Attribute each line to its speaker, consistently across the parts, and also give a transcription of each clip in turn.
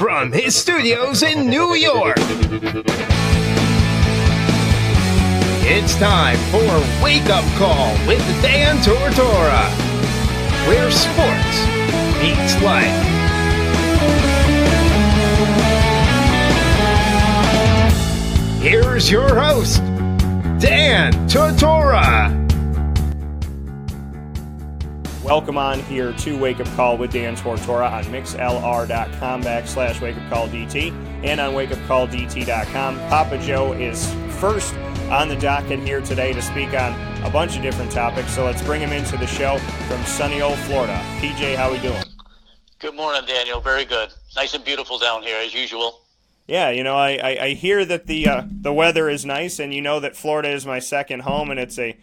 Speaker 1: from his studios in New York, it's time for Wake Up Call with Dan Tortora, where sports meets life. Here's your host, Dan Tortora.
Speaker 2: Welcome on here to Wake Up Call with Dan Tortora on mixlr.com/wakeupcalldt and on wakeupcalldt.com. Papa Joe is first on the docket here today to speak on a bunch of different topics, so let's bring him into the show from sunny old Florida. PJ, how we doing?
Speaker 3: Good morning, Daniel. Very good. Nice and beautiful down here, as usual.
Speaker 2: Yeah, you know, I hear that the weather is nice, and you know that Florida is my second home, and it's a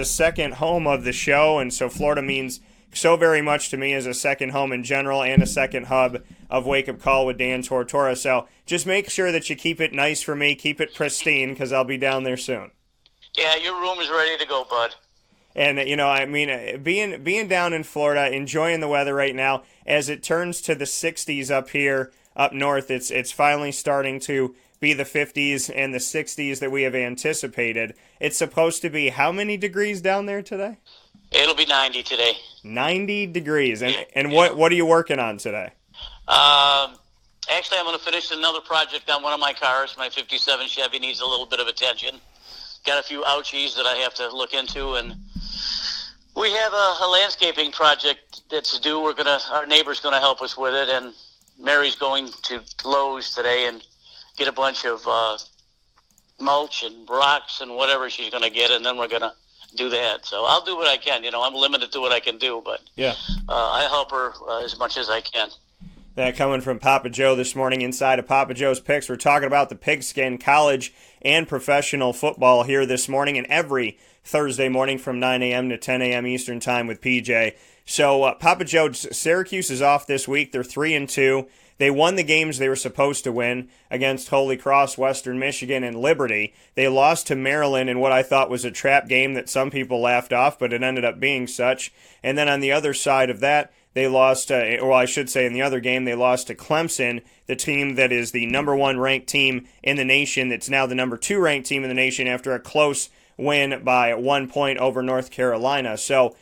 Speaker 2: second home of the show, and so Florida means so very much to me as a second home in general and a second hub of Wake Up Call with Dan Tortora. So just make sure that you keep it nice for me, keep it pristine, because I'll be down there soon.
Speaker 3: Yeah, your room is ready to go, bud.
Speaker 2: And, you know, I mean, being down in Florida, enjoying the weather right now, as it turns to the 60s up here, up north, it's finally starting to be the 50s and the 60s that we have anticipated. It's supposed to be how many degrees down there today?
Speaker 3: It'll be 90 today.
Speaker 2: 90 degrees. And what are you working on today?
Speaker 3: Actually, I'm going to finish another project on one of my cars. My 57 Chevy needs a little bit of attention. Got a few ouchies that I have to look into, and we have a landscaping project that's due. Our neighbor's going to help us with it, and Mary's going to Lowe's today and get a bunch of mulch and rocks and whatever she's going to get, and then we're going to do that. So I'll do what I can. You know, I'm limited to what I can do, but yeah, I help her as much as I can.
Speaker 2: That coming from Papa Joe this morning inside of Papa Joe's Picks. We're talking about the pigskin, college and professional football here this morning and every Thursday morning from 9 a.m. to 10 a.m. Eastern Time with PJ. So Papa Joe, Syracuse is off this week. They're 3-2. They won the games they were supposed to win against Holy Cross, Western Michigan, and Liberty. They lost to Maryland in what I thought was a trap game that some people laughed off, but it ended up being such. And then on the other side of that, they lost, or I should say in the other game, they lost to Clemson, the team that is the number one ranked team in the nation. That's now the number two ranked team in the nation after a close win by 1 point over North Carolina. So,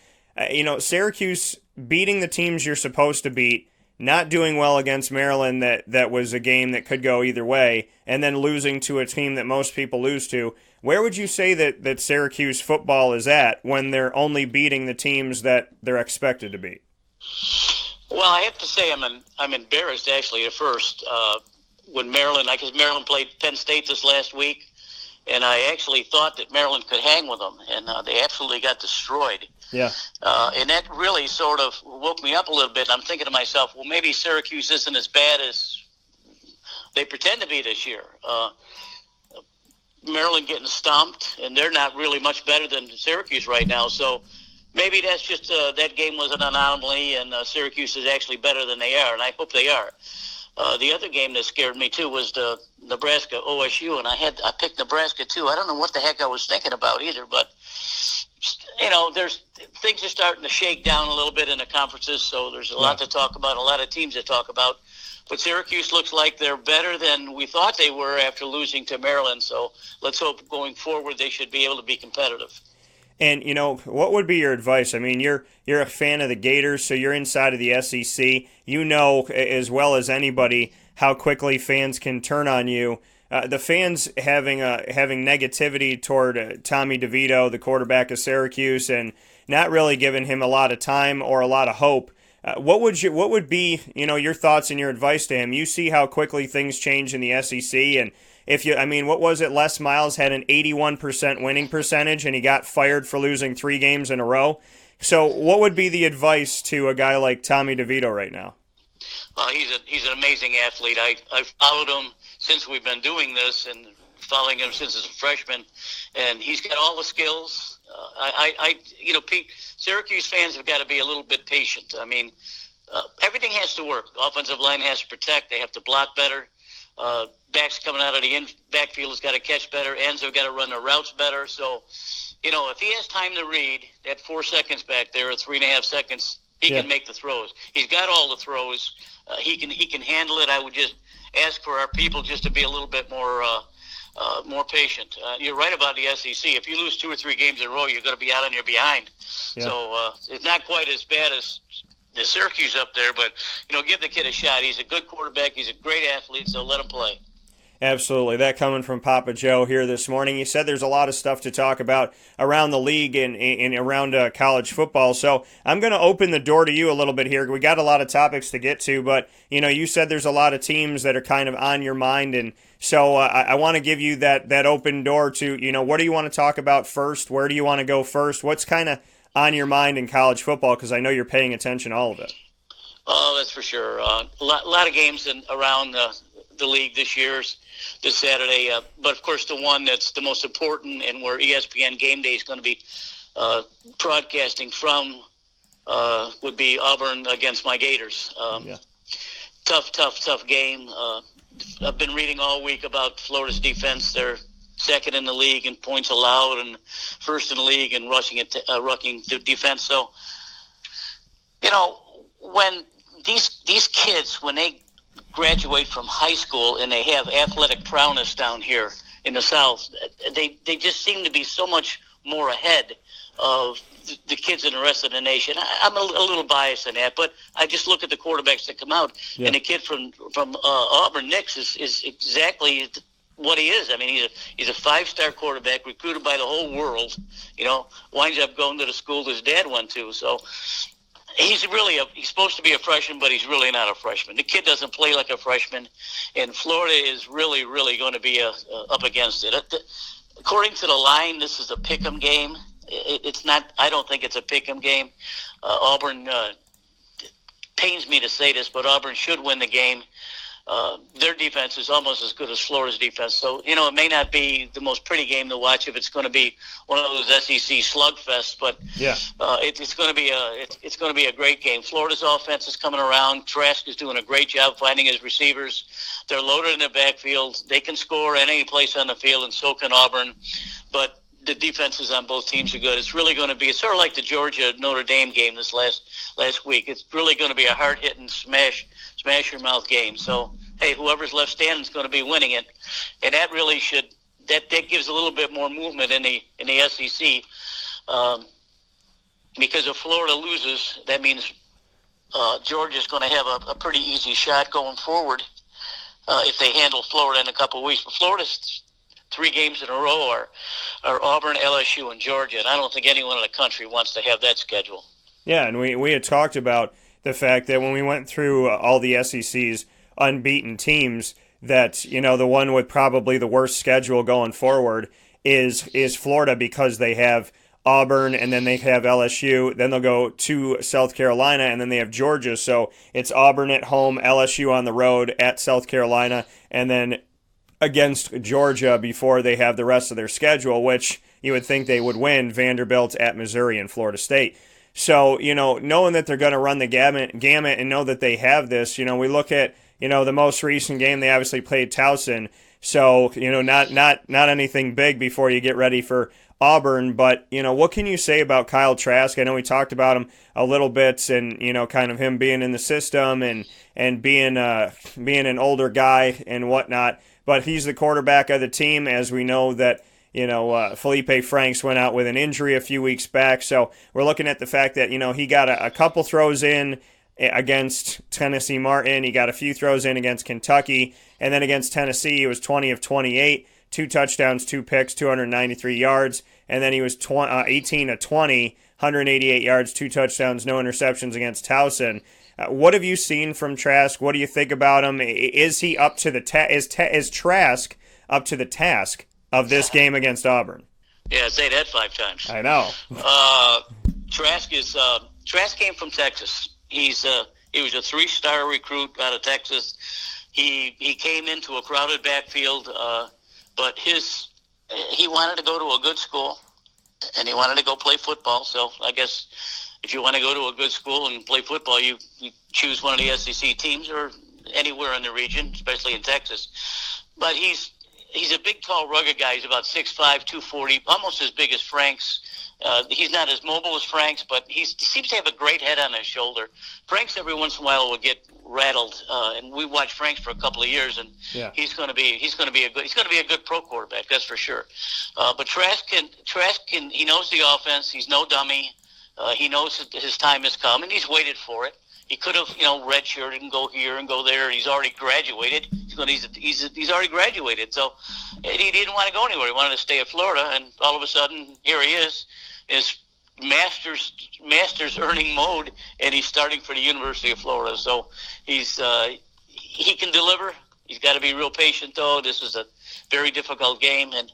Speaker 2: you know, Syracuse beating the teams you're supposed to beat, not doing well against Maryland, that was a game that could go either way, and then losing to a team that most people lose to. Where would you say that Syracuse football is at when they're only beating the teams that they're expected to beat?
Speaker 3: Well, I have to say I'm embarrassed actually at first when Maryland played Penn State this last week, and I actually thought that Maryland could hang with them, and they absolutely got destroyed. Yeah. And that really sort of woke me up a little bit. I'm thinking to myself, well, maybe Syracuse isn't as bad as they pretend to be this year. Maryland getting stomped, and they're not really much better than Syracuse right now. So maybe that's just that game was an anomaly, and Syracuse is actually better than they are, and I hope they are. The other game that scared me, too, was the Nebraska-OSU, and I picked Nebraska, too. I don't know what the heck I was thinking about either, but you know, things are starting to shake down a little bit in the conferences, so there's a lot to talk about, a lot of teams to talk about. But Syracuse looks like they're better than we thought they were after losing to Maryland, so let's hope going forward they should be able to be competitive.
Speaker 2: And, you know, what would be your advice? I mean, you're a fan of the Gators, so you're inside of the SEC. You know as well as anybody how quickly fans can turn on you. The fans having negativity toward Tommy DeVito, the quarterback of Syracuse, and not really giving him a lot of time or a lot of hope. What would be, you know, your thoughts and your advice to him? You see how quickly things change in the SEC, and what was it? Les Miles had an 81% winning percentage, and he got fired for losing 3 games in a row. So, what would be the advice to a guy like Tommy DeVito right now?
Speaker 3: Well, he's an amazing athlete. I've followed him since we've been doing this, and following him since as a freshman, and he's got all the skills. Pete, Syracuse fans have got to be a little bit patient. I mean, everything has to work. Offensive line has to protect. They have to block better. Backs coming out of the backfield has got to catch better. Ends have got to run their routes better. So, you know, if he has time to read, that 4 seconds back there, or 3.5 seconds, He can make the throws. He's got all the throws. He can handle it. I would just ask for our people just to be a little bit more patient. You're right about the SEC. If you lose 2 or 3 games in a row, you're going to be out on your behind. Yeah. So it's not quite as bad as the Syracuse up there, but give the kid a shot. He's a good quarterback. He's a great athlete, so let him play.
Speaker 2: Absolutely. That coming from Papa Joe here this morning. He said there's a lot of stuff to talk about around the league and around college football. So I'm going to open the door to you a little bit here. We got a lot of topics to get to, but you said there's a lot of teams that are kind of on your mind, and so I want to give you that open door to what do you want to talk about first? Where do you want to go first? What's kind of on your mind in college football? Because I know you're paying attention to all of it.
Speaker 3: Oh, that's for sure. A lot of games around the league this Saturday. But, of course, the one that's the most important and where ESPN Game Day is going to be broadcasting from would be Auburn against my Gators. Tough game. I've been reading all week about Florida's defense. They're second in the league in points allowed and first in the league in rushing defense. So, when these kids, when they graduate from high school and they have athletic prowess down here in the South, they just seem to be so much more ahead of the kids in the rest of the nation. I'm a little biased in that, but I just look at the quarterbacks that come out, and the kid from Auburn, Nix, is exactly what he is. I mean, he's a 5-star quarterback recruited by the whole world. Winds up going to the school his dad went to. So he's supposed to be a freshman, but he's really not a freshman. The kid doesn't play like a freshman, and Florida is really, really going to be up against it. According to the line, this is a pick'em game. It's not. I don't think it's a pick'em game. Auburn pains me to say this, but Auburn should win the game. Their defense is almost as good as Florida's defense. So, it may not be the most pretty game to watch if it's going to be one of those SEC slugfests, but it's going to be a great game. Florida's offense is coming around. Trask is doing a great job finding his receivers. They're loaded in the backfield. They can score at any place on the field, and so can Auburn. But the defenses on both teams are good. It's really going to be, it's sort of like the Georgia-Notre Dame game this last week. It's really going to be a hard-hitting smash your mouth game. So, hey, whoever's left standing is going to be winning it, and that really that gives a little bit more movement in the SEC. Because if Florida loses, that means Georgia's going to have a pretty easy shot going forward if they handle Florida in a couple of weeks. But Florida's 3 games in a row are Auburn, LSU, and Georgia, and I don't think anyone in the country wants to have that schedule.
Speaker 2: Yeah, and we had talked about the fact that when we went through all the SEC's unbeaten teams, that the one with probably the worst schedule going forward is Florida, because they have Auburn and then they have LSU, then they'll go to South Carolina, and then they have Georgia. So it's Auburn at home, LSU on the road, at South Carolina, and then against Georgia before they have the rest of their schedule, which you would think they would win, Vanderbilt at Missouri and Florida State. So, knowing that they're going to run the gamut and know that they have this, we look at, the most recent game, they obviously played Towson. So, not anything big before you get ready for Auburn. But, what can you say about Kyle Trask? I know we talked about him a little bit, and, kind of him being in the system and being an older guy and whatnot. But he's the quarterback of the team, as we know that, Felipe Franks went out with an injury a few weeks back. So we're looking at the fact that, he got a couple throws in against Tennessee Martin. He got a few throws in against Kentucky. And then against Tennessee, he was 20 of 28, 2 touchdowns, 2 picks, 293 yards. And then he was 18 of 20, 188 yards, 2 touchdowns, no interceptions against Towson. What have you seen from Trask? What do you think about him? Is he up to is Trask up to the task of this game against Auburn?
Speaker 3: Yeah, say that 5 times.
Speaker 2: I know.
Speaker 3: Trask came from Texas. He was a 3-star recruit out of Texas. He came into a crowded backfield, but he wanted to go to a good school, and he wanted to go play football. So I guess if you want to go to a good school and play football, you choose one of the SEC teams or anywhere in the region, especially in Texas. But he's a big, tall, rugged guy. He's about 6'5", 240, almost as big as Franks. He's not as mobile as Frank's, but he seems to have a great head on his shoulder. Frank's every once in a while will get rattled, and we watched Frank's for a couple of years, and he's going to be a good pro quarterback, that's for sure. But Trask can he knows the offense. He's no dummy. He knows that his time has come, and he's waited for it. He could have, redshirted and go here and go there. He's already graduated. He's already graduated, so he didn't want to go anywhere. He wanted to stay at Florida, and all of a sudden, here he is master's earning mode, and he's starting for the University of Florida. So he can deliver. He's got to be real patient, though. This is a very difficult game, and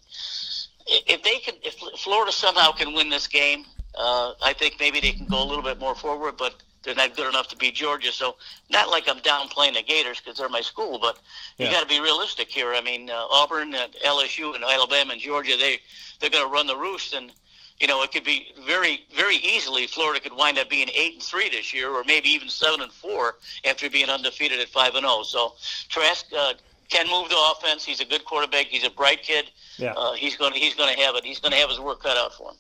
Speaker 3: if Florida somehow can win this game, I think maybe they can go a little bit more forward, but they're not good enough to beat Georgia. So not like I'm downplaying the Gators because they're my school, but you got to be realistic here. I mean, Auburn, LSU, and Alabama and Georgia, they're going to run the roost, and it could be very, very easily Florida could wind up being 8-3 this year, or maybe even 7-4 after being undefeated at 5-0. So Trask can move the offense. He's a good quarterback. He's a bright kid. Yeah. He's going to have it. He's going to have his work cut out for him.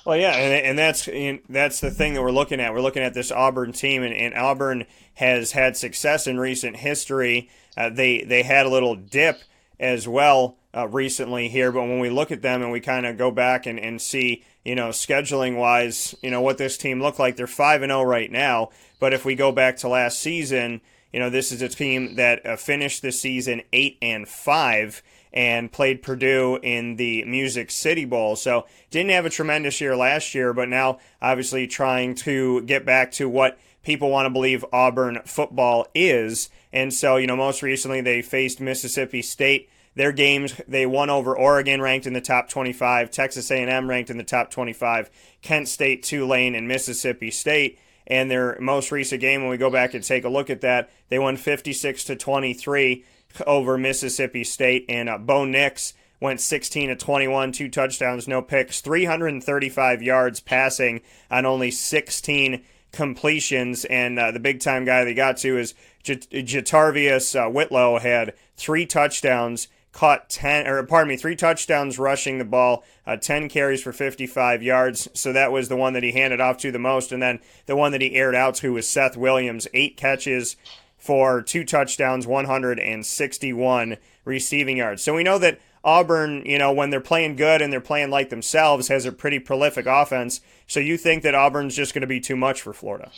Speaker 2: Well, yeah, and that's the thing that we're looking at. We're looking at this Auburn team, and Auburn has had success in recent history. They had a little dip as well recently here, but when we look at them and we kind of go back and see, scheduling-wise, what this team looked like, they're 5-0 right now. But if we go back to last season, this is a team that finished the season 8-5. And played Purdue in the Music City Bowl. So didn't have a tremendous year last year, but now obviously trying to get back to what people want to believe Auburn football is. And so, most recently they faced Mississippi State. Their games, they won over Oregon, ranked in the top 25, Texas A&M ranked in the top 25, Kent State, Tulane, and Mississippi State. And their most recent game, when we go back and take a look at that, they won 56-23 over Mississippi State, and Bo Nix went 16-21, 2 touchdowns, no picks, 335 yards passing on only 16 completions, and the big-time guy they got to is Jatarvius Whitlow had 3 touchdowns, caught 3 touchdowns rushing the ball, 10 carries for 55 yards, so that was the one that he handed off to the most, and then the one that he aired out to was Seth Williams, 8 catches for 2 touchdowns, 161 receiving yards. So we know that Auburn, when they're playing good and they're playing like themselves, has a pretty prolific offense. So you think that Auburn's just going to be too much for Florida?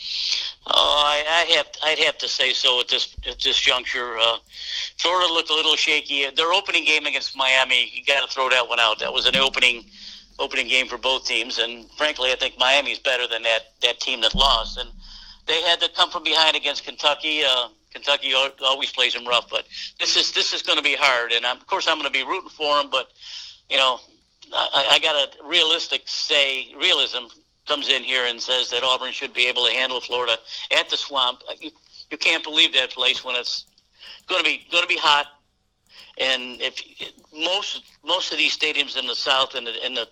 Speaker 3: Oh, I'd have to say so at this juncture. Florida looked a little shaky. Their opening game against Miami, you got to throw that one out. That was an opening game for both teams, and frankly, I think Miami's better than that team that lost. And they had to come from behind against Kentucky. Kentucky always plays them rough, but this is going to be hard. And of course, I'm going to be rooting for them. But I got a realism comes in here and says that Auburn should be able to handle Florida at the Swamp. You can't believe that place when it's going to be hot. And if most of these stadiums in the South and the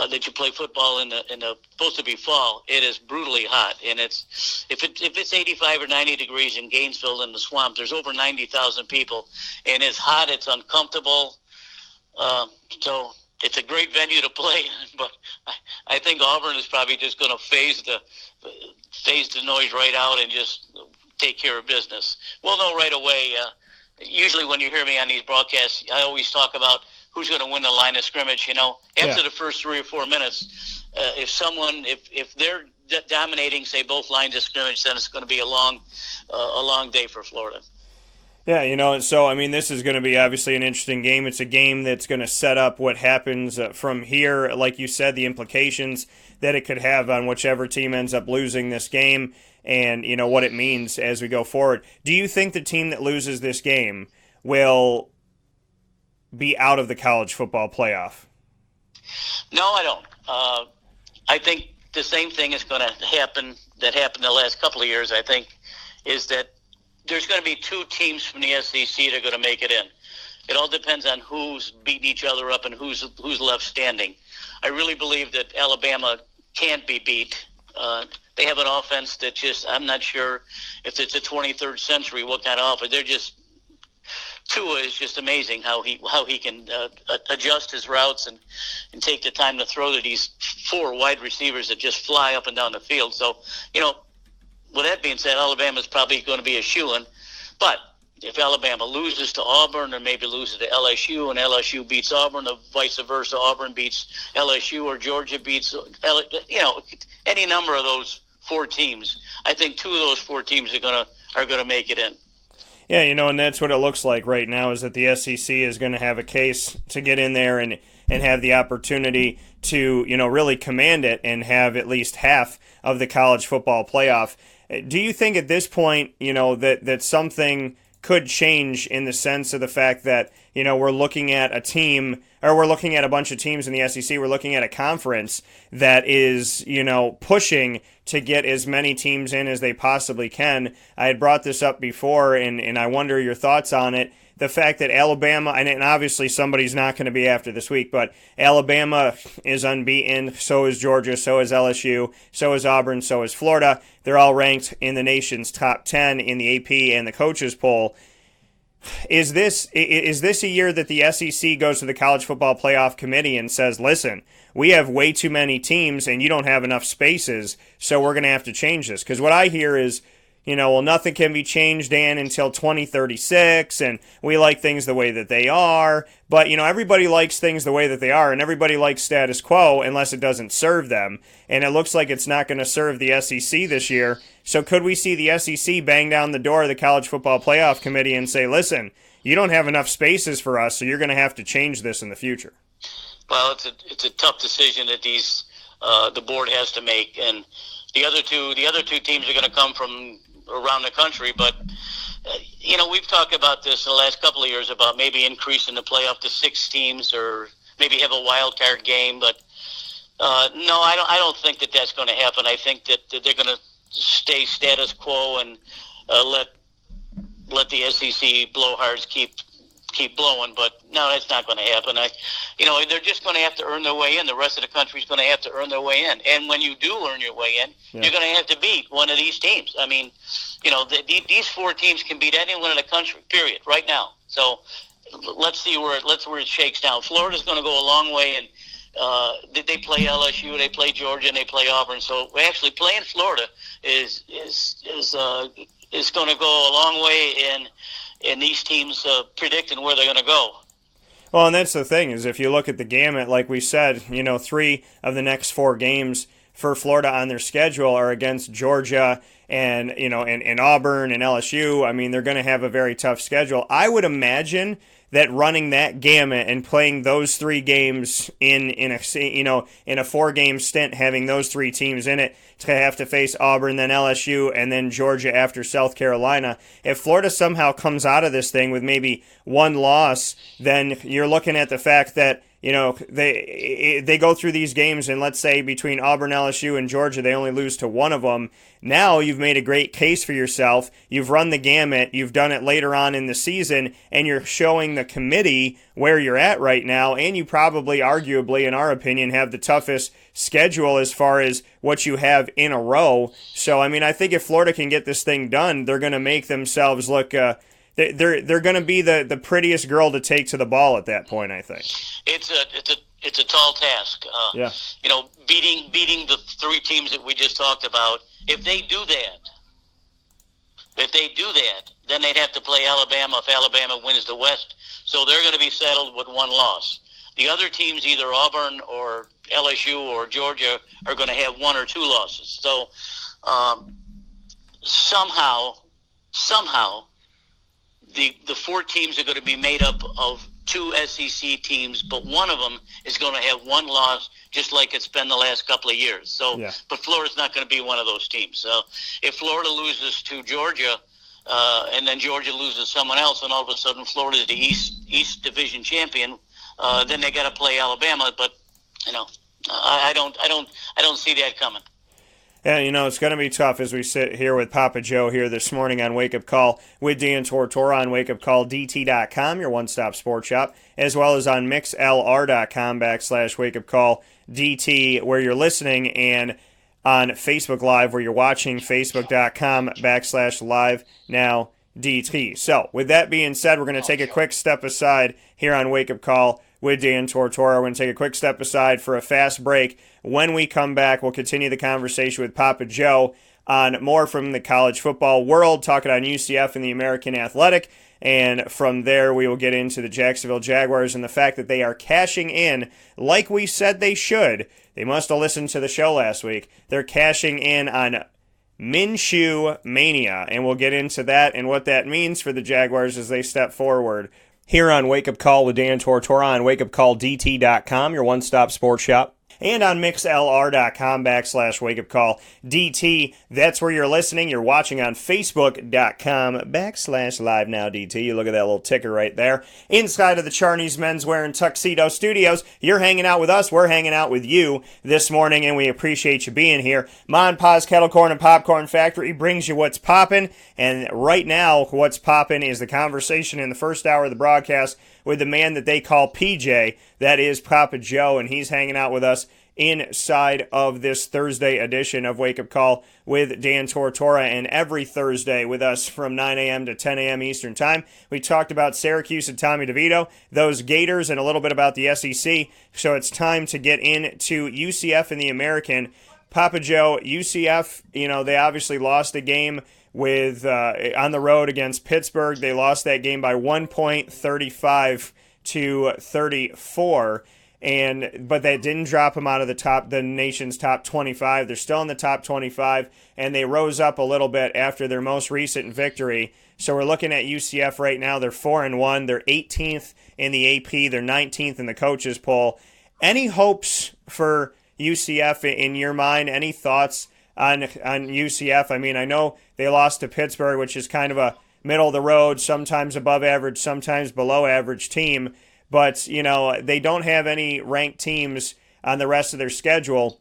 Speaker 3: that you play football in the supposed to be fall, it is brutally hot, and if it's 85 or 90 degrees in Gainesville in the Swamp, there's over 90,000 people, and it's hot, it's uncomfortable. So it's a great venue to play, but I think Auburn is probably just going to phase the noise right out and just take care of business. We'll know right away. Usually when you hear me on these broadcasts, I always talk about who's going to win the line of scrimmage. After the first 3 or 4 minutes, if they're dominating, say, both lines of scrimmage, then it's going to be a long day for Florida.
Speaker 2: Yeah, so, this is going to be obviously an interesting game. It's a game that's going to set up what happens from here. Like you said, the implications that it could have on whichever team ends up losing this game and, what it means as we go forward. Do you think the team that loses this game will be out of the college football playoff?
Speaker 3: No, I don't. I think the same thing is going to happen that happened the last couple of years, I think, is that there's going to be 2 teams from the SEC that are going to make it in. It all depends on who's beating each other up and who's left standing. I really believe that Alabama can't be beat. They have an offense that I'm not sure if it's the 23rd century, what kind of offense. They're just Tua is just amazing how he can adjust his routes and take the time to throw to these 4 wide receivers that just fly up and down the field. So, with that being said, Alabama's probably going to be a shoo-in. But if Alabama loses to Auburn or maybe loses to LSU and LSU beats Auburn or vice versa, Auburn beats LSU or Georgia beats, any number of those 4 teams, I think 2 of those 4 teams are going to make it in.
Speaker 2: Yeah, and that's what it looks like right now is that the SEC is going to have a case to get in there and have the opportunity to, really command it and have at least half of the college football playoff. Do you think at this point, that something could change in the sense of the fact that, we're looking at a team, or we're looking at a bunch of teams in the SEC, we're looking at a conference that is, pushing to get as many teams in as they possibly can. I had brought this up before, and I wonder your thoughts on it. The fact that Alabama, and obviously somebody's not going to be after this week, but Alabama is unbeaten, so is Georgia, so is LSU, so is Auburn, so is Florida. They're all ranked in the nation's top 10 in the AP and the coaches poll. Is this a year that the SEC goes to the College Football Playoff Committee and says, listen, we have way too many teams and you don't have enough spaces, so we're going to have to change this? Because what I hear is, nothing can be changed, Dan, until 2036, and we like things the way that they are. But, everybody likes things the way that they are, and everybody likes status quo unless it doesn't serve them. And it looks like it's not going to serve the SEC this year. So could we see the SEC bang down the door of the College Football Playoff Committee and say, listen, you don't have enough spaces for us, so you're going to have to change this in the future?
Speaker 3: Well, it's a tough decision that the board has to make, and the other two teams are going to come from around the country, but we've talked about this in the last couple of years about maybe increasing the playoff to 6 teams or maybe have a wild card game, but no, I don't think that that's going to happen. I think that they're going to stay status quo and let the SEC blowhards keep blowing, but no, that's not going to happen. They're just going to have to earn their way in. The rest of the country is going to have to earn their way in. And when you do earn your way in, you're going to have to beat one of these teams. I mean, these 4 teams can beat anyone in the country, period, right now. So let's see where it shakes down. Florida's going to go a long way, and they play LSU, they play Georgia, and they play Auburn. So actually playing Florida is going to go a long way in these teams predicting where they're going to go.
Speaker 2: Well, and that's the thing, is if you look at the gamut, like we said, 3 of the next 4 games for Florida on their schedule are against Georgia and Auburn and LSU. I mean, they're going to have a very tough schedule. I would imagine that running that gamut and playing those 3 games in a 4-game stint, having those 3 teams in it, to have to face Auburn, then LSU, and then Georgia after South Carolina. If Florida somehow comes out of this thing with maybe 1 loss, then you're looking at the fact that they go through these games, and let's say between Auburn, LSU, and Georgia, they only lose to one of them. Now you've made a great case for yourself. You've run the gamut. You've done it later on in the season, and you're showing the committee where you're at right now, and you probably, arguably, in our opinion, have the toughest schedule as far as what you have in a row. So, I mean, I think if Florida can get this thing done, they're going to make themselves look they're going to be the prettiest girl to take to the ball at that point, I think.
Speaker 3: It's a tall task. Beating the 3 teams that we just talked about. If they do that, then they'd have to play Alabama if Alabama wins the West. So they're going to be settled with 1 loss. The other teams, either Auburn or LSU or Georgia, are going to have 1 or 2 losses. So somehow, the 4 teams are going to be made up of 2 SEC teams, but one of them is going to have 1 loss, just like it's been the last couple of years. So, yeah. But Florida's not going to be one of those teams. So if Florida loses to Georgia, and then Georgia loses someone else, and all of a sudden Florida's the East Division champion, then they got to play Alabama. But I don't see that coming.
Speaker 2: Yeah, it's going to be tough as we sit here with Papa Joe here this morning on Wake Up Call with Dan Tortora on wakeupcalldt.com, your one-stop sports shop, as well as on mixlr.com/wakeupcalldt, where you're listening, and on Facebook Live, where you're watching, facebook.com/live now DT. So, with that being said, we're going to take a quick step aside here on Wake Up Call with Dan Tortora. We're going to take a quick step aside for a fast break. When we come back, we'll continue the conversation with Papa Joe on more from the college football world, talking on UCF and the American Athletic. And from there, we will get into the Jacksonville Jaguars and the fact that they are cashing in like we said they should. They must have listened to the show last week. They're cashing in on Minshew Mania, and we'll get into that and what that means for the Jaguars as they step forward. Here on Wake Up Call with Dan Tortora on wakeupcalldt.com, your one-stop sports shop. And on mixlr.com/wakeupcalldt. That's where you're listening. You're watching on facebook.com/live-now-DT. You look at that little ticker right there. Inside of the Charney's Menswear and Tuxedo Studios, you're hanging out with us. We're hanging out with you this morning, and we appreciate you being here. Mon Pa's Kettle Corn and Popcorn Factory brings you what's poppin'. And right now, what's poppin' is the conversation in the first hour of the broadcast with the man that they call PJ. That is Papa Joe, and he's hanging out with us inside of this Thursday edition of Wake Up Call with Dan Tortora, and every Thursday with us from 9 a.m. to 10 a.m. Eastern Time. We talked about Syracuse and Tommy DeVito, those Gators, and a little bit about the SEC, so it's time to get into UCF and the American. Papa Joe, UCF, they obviously lost a game with on the road against Pittsburgh. They lost that game by 1 point, 35-34, but that didn't drop them out of the nation's top 25. They're still in the top 25, and they rose up a little bit after their most recent victory. So we're looking at UCF right now. They're 4-1. They're 18th in the AP. They're 19th in the coaches poll. Any hopes for UCF in your mind? Any thoughts on UCF? I mean, I know they lost to Pittsburgh, which is kind of a middle-of-the-road, sometimes above average, sometimes below average team. But, they don't have any ranked teams on the rest of their schedule.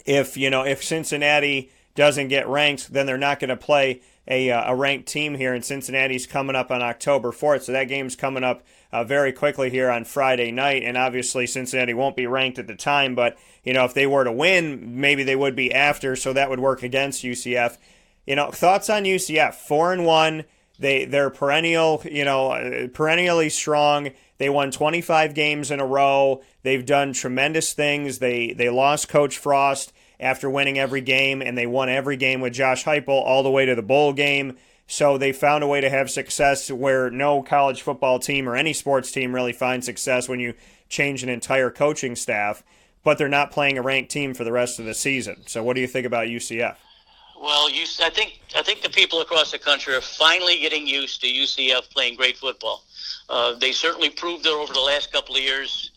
Speaker 2: If Cincinnati doesn't get ranked, then they're not going to play a ranked team here, and Cincinnati's coming up on October 4th. So that game's coming up very quickly here on Friday night, and obviously Cincinnati won't be ranked at the time, but, if they were to win, maybe they would be after, so that would work against UCF. Thoughts on UCF? 4-1. They're perennially strong. They won 25 games in a row. They've done tremendous things. They lost Coach Frost after winning every game, and they won every game with Josh Heupel all the way to the bowl game. So they found a way to have success where no college football team or any sports team really finds success when you change an entire coaching staff. But they're not playing a ranked team for the rest of the season. So what do you think about UCF?
Speaker 3: Well, I think the people across the country are finally getting used to UCF playing great football. They certainly proved it over the last couple of years.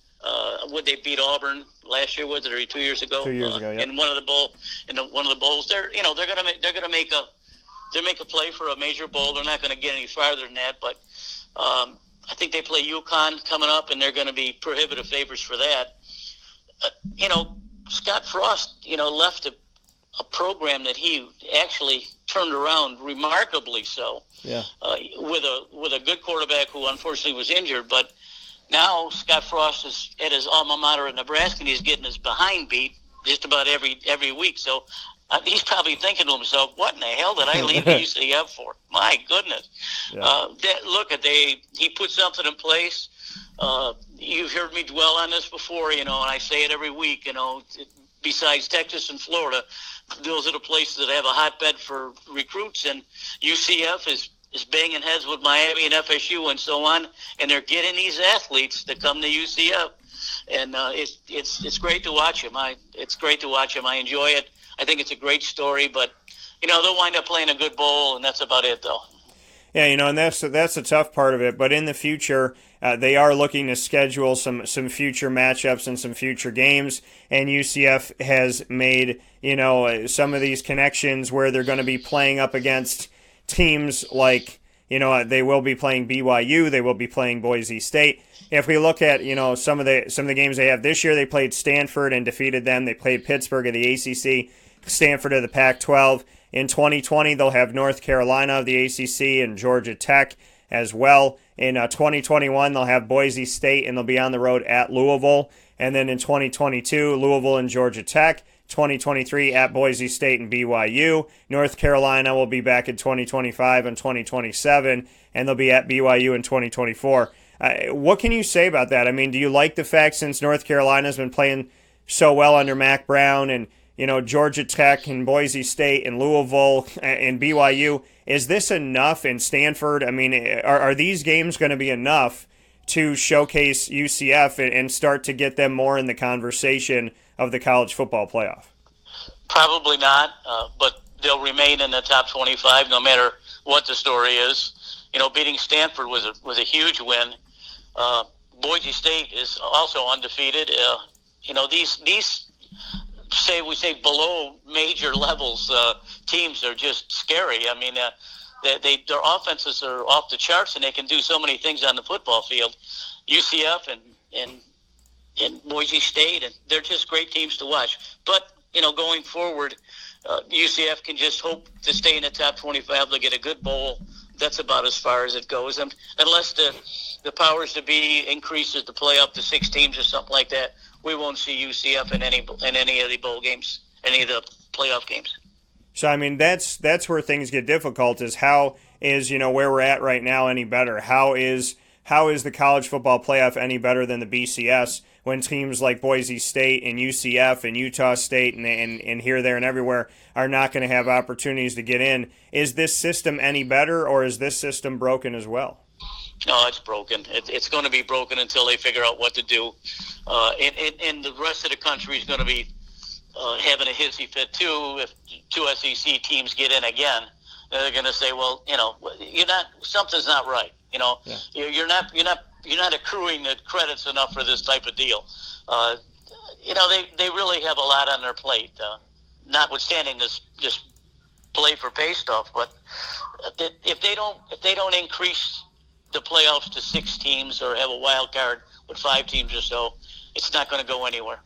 Speaker 3: Would they beat Auburn last year? Was it, or 2 years ago?
Speaker 2: 2 years ago, yeah.
Speaker 3: In one of the bowls, they're gonna make a play for a major bowl. They're not going to get any farther than that, but I think they play UConn coming up, and they're going to be prohibitive favorites for that. Scott Frost, left a program that he actually turned around remarkably so.
Speaker 2: Yeah.
Speaker 3: With a good quarterback who unfortunately was injured, but now Scott Frost is at his alma mater in Nebraska, and he's getting his behind beat just about every week. So he's probably thinking to himself, "What in the hell did I leave UCF for? My goodness!"
Speaker 2: Yeah.
Speaker 3: He put something in place. You've heard me dwell on this before, and I say it every week. Besides Texas and Florida, those are the places that have a hotbed for recruits, and UCF is banging heads with Miami and FSU and so on, and they're getting these athletes to come to UCF, and it's great to watch them. It's great to watch them. I enjoy it. I think it's a great story, but they'll wind up playing a good bowl, and that's about it, though.
Speaker 2: Yeah, and that's the tough part of it. But in the future, they are looking to schedule some future matchups and some future games. And UCF has made some of these connections where they're going to be playing up against teams like they will be playing BYU, they will be playing Boise State. If we look at some of the games they have this year, they played Stanford and defeated them. They played Pittsburgh of the ACC, Stanford of the Pac-12. In 2020, they'll have North Carolina of the ACC and Georgia Tech as well. In 2021, they'll have Boise State, and they'll be on the road at Louisville. And then in 2022, Louisville and Georgia Tech. 2023 at Boise State and BYU. North Carolina will be back in 2025 and 2027, and they'll be at BYU in 2024. What can you say about that? I mean, do you like the fact, since North Carolina's been playing so well under Mac Brown, and Georgia Tech and Boise State and Louisville and BYU, is this enough? In Stanford, I mean, are these games going to be enough to showcase UCF and start to get them more in the conversation of the college football playoff?
Speaker 3: Probably not, but they'll remain in the top 25 no matter what the story is. Beating Stanford was a huge win. Boise State is also undefeated. These we say below major levels teams are just scary. I mean, their offenses are off the charts, and they can do so many things on the football field. UCF and Boise State, and they're just great teams to watch. But going forward, UCF can just hope to stay in the top 25. They'll get a good bowl. That's about as far as it goes, and unless the powers to be increases the playoff to 6 teams or something like that, we won't see UCF in any of the bowl games, any of the playoff games.
Speaker 2: So I mean, that's where things get difficult. Is how is where we're at right now any better? How is the college football playoff any better than the BCS when teams like Boise State and UCF and Utah State and here, there, and everywhere are not going to have opportunities to get in? Is this system any better, or is this system broken as well?
Speaker 3: No, it's broken. It's going to be broken until they figure out what to do. And the rest of the country is going to be having a hissy fit too if 2 SEC teams get in again. They're going to say, well, something's not right. Yeah. You're not accruing the credits enough for this type of deal. They really have a lot on their plate, notwithstanding this play for pay stuff. But if they don't increase the playoffs to 6 teams or have a wild card with 5 teams or so, it's not going to go anywhere.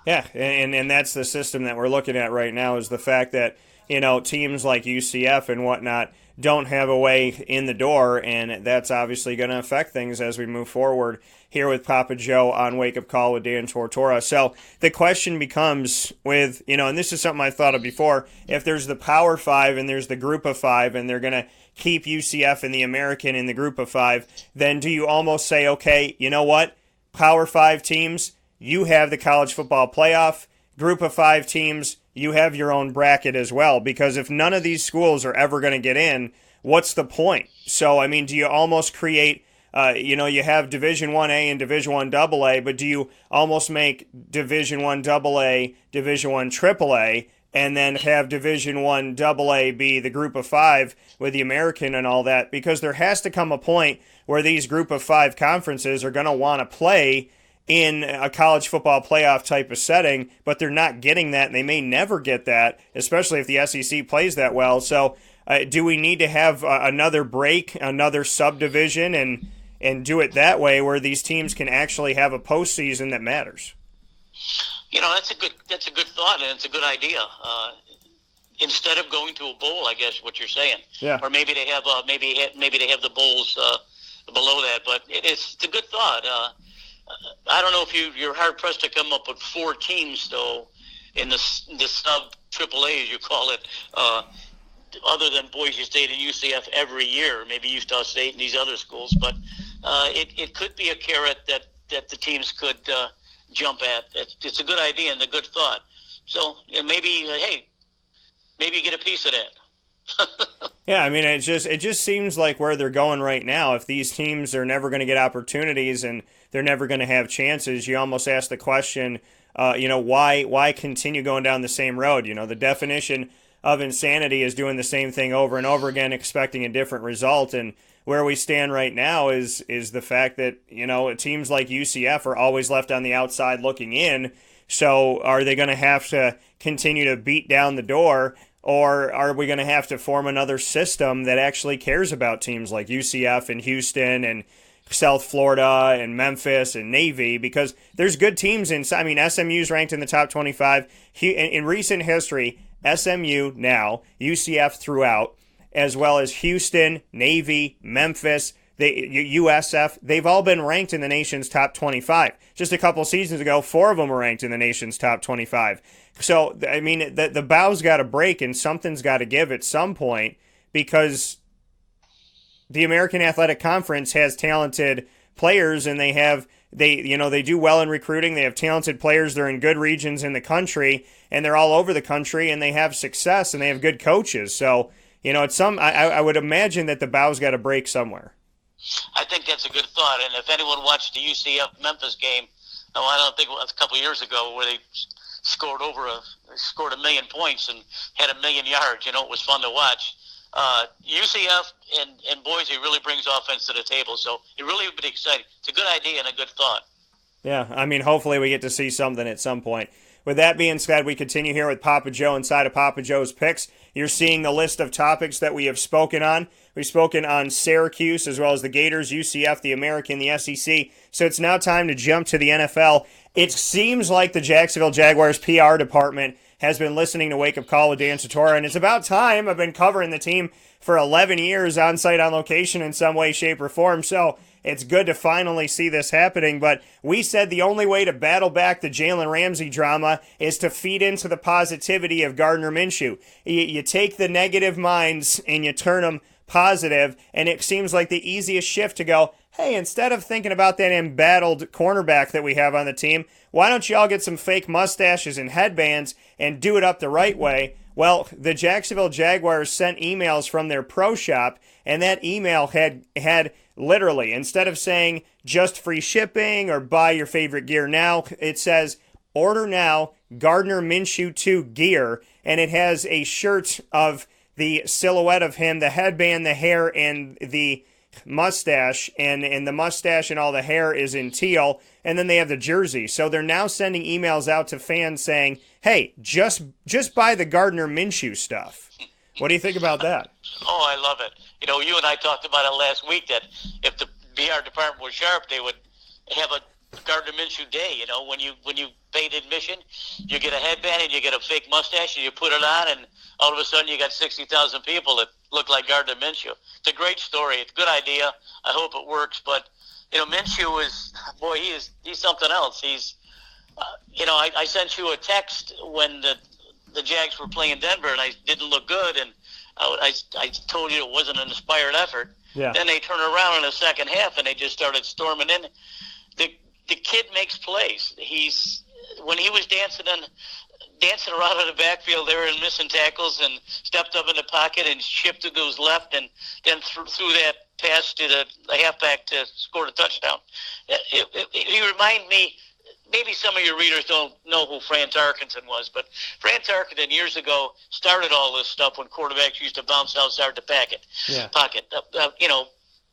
Speaker 2: Yeah, and that's the system that we're looking at right now, is the fact that teams like UCF and whatnot don't have a way in the door, and that's obviously going to affect things as we move forward here with Papa Joe on Wake Up Call with Dan Tortora. So the question becomes with, and this is something I thought of before, if there's the Power 5 and there's the Group of 5 and they're going to keep UCF and the American in the Group of 5, then do you almost say, okay, you know what, Power 5 teams, you have the college football playoff, Group of 5 teams, you have your own bracket as well, because if none of these schools are ever going to get in, what's the point? So, I mean, do you almost create, you have Division 1A and Division 1 AA, but do you almost make Division 1 AA, Division 1 AAA, and then have Division 1 AA be the Group of 5 with the American and all that? Because there has to come a point where these Group of 5 conferences are going to want to play in a college football playoff type of setting, but they're not getting that, and they may never get that, especially if the SEC plays that well. So do we need to have another break, another subdivision, and do it that way where these teams can actually have a postseason that matters?
Speaker 3: That's a good thought, and it's a good idea. Instead of going to a bowl, I guess what you're saying,
Speaker 2: yeah.
Speaker 3: Or maybe they have maybe they have the bowls below that, but it's a good thought. I don't know if you're hard pressed to come up with 4 teams though in the sub AAA, as you call it, other than Boise State and UCF every year, maybe Utah State and these other schools. But it could be a carrot that the teams could jump at. It's a good idea and a good thought. So maybe maybe you get a piece of that.
Speaker 2: Yeah, I mean, it just seems like where they're going right now. If these teams are never going to get opportunities and they're never going to have chances, you almost ask the question, why continue going down the same road? The definition of insanity is doing the same thing over and over again, expecting a different result. And where we stand right now is the fact that, teams like UCF are always left on the outside looking in. So are they going to have to continue to beat down the door, or are we going to have to form another system that actually cares about teams like UCF and Houston and South Florida and Memphis and Navy? Because there's good teams inside. I mean, SMU's ranked in the top 25. In recent history, SMU now, UCF throughout, as well as Houston, Navy, Memphis, USF, they've all been ranked in the nation's top 25. Just a couple seasons ago, 4 of them were ranked in the nation's top 25. So, I mean, the bow's got to break and something's got to give at some point, because the American Athletic Conference has talented players, and they do well in recruiting. They have talented players. They're in good regions in the country, and they're all over the country, and they have success, and they have good coaches. So, I would imagine that the bow's got to break somewhere.
Speaker 3: I think that's a good thought. And if anyone watched the UCF Memphis game, I don't think it was a couple of years ago, where they scored a million points and had 1 million yards. It was fun to watch. UCF and Boise really brings offense to the table, so it really would be exciting. It's a good idea and a good thought.
Speaker 2: Yeah, I mean, hopefully we get to see something at some point. With that being said, we continue here with Papa Joe inside of Papa Joe's Picks. You're seeing the list of topics that we have spoken on. We've spoken on Syracuse as well as the Gators, UCF, the American, the SEC. So it's now time to jump to the NFL. It seems like the Jacksonville Jaguars PR department has been listening to Wake Up Call with Dan Tortora, and it's about time. I've been covering the team for 11 years on site, on location in some way, shape, or form, so it's good to finally see this happening. But we said the only way to battle back the Jalen Ramsey drama is to feed into the positivity of Gardner Minshew. You take the negative minds and you turn them positive, and it seems like the easiest shift to go, hey, instead of thinking about that embattled cornerback that we have on the team, why don't you all get some fake mustaches and headbands and do it up the right way? Well, the Jacksonville Jaguars sent emails from their pro shop, and that email had literally, instead of saying just free shipping or buy your favorite gear now, it says order now, Gardner Minshew 2 gear, and it has a shirt of the silhouette of him, the headband, the hair, and the mustache, and the mustache and all the hair is in teal, and then they have the jersey. So they're now sending emails out to fans saying, hey, just buy the Gardner Minshew stuff. What do you think about that?
Speaker 3: Oh, I love it. You and I talked about it last week, that if the PR department was sharp, they would have a Gardner Minshew day. When you pay the admission, you get a headband and you get a fake mustache and you put it on, and all of a sudden you got 60,000 people that look like Gardner Minshew. It's a great story. It's a good idea. I hope it works. But Minshew he's something else. He's I sent you a text when the Jags were playing Denver, and I didn't look good, and I told you it wasn't an inspired effort.
Speaker 2: Yeah.
Speaker 3: Then they turned around in the second half, and they just started storming in. The kid makes plays. When he was dancing around in the backfield there and missing tackles, and stepped up in the pocket and shifted to his left, and then threw that pass to the halfback to score the touchdown. He reminded me. Maybe some of your readers don't know who Fran Tarkenton was, but Fran Tarkenton years ago started all this stuff when quarterbacks used to bounce outside the pocket.
Speaker 2: Yeah.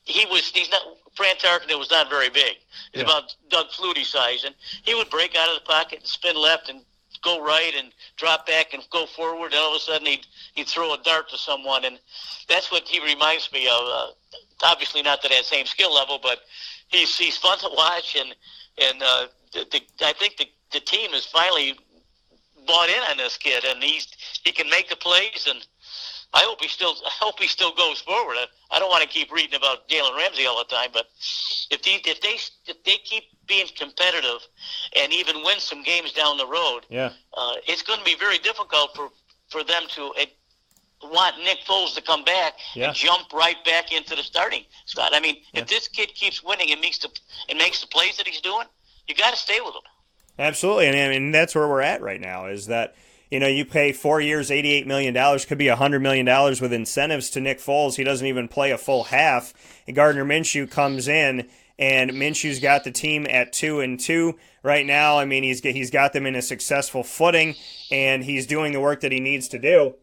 Speaker 3: He's not. Fran Tarkenton was not very big. He's about Doug Flutie size, and he would break out of the pocket and spin left and go right and drop back and go forward, and all of a sudden he'd throw a dart to someone, and that's what he reminds me of. Obviously not to that same skill level, but he's fun to watch, and I think the team has finally bought in on this kid, and he can make the plays, and I hope he still goes forward. I don't want to keep reading about Jalen Ramsey all the time, but if they keep being competitive and even win some games down the road, it's going to be very difficult for them to want Nick Foles to come back and jump right back into the starting spot. I mean, if this kid keeps winning and makes the plays that he's doing, you got to stay with him.
Speaker 2: Absolutely, and I mean that's where we're at right now. Is that you pay 4 years, $88 million, could be $100 million with incentives to Nick Foles. He doesn't even play a full half. And Gardner Minshew comes in, and Minshew's got the team at 2-2 right now. I mean, he's got them in a successful footing, and he's doing the work that he needs to do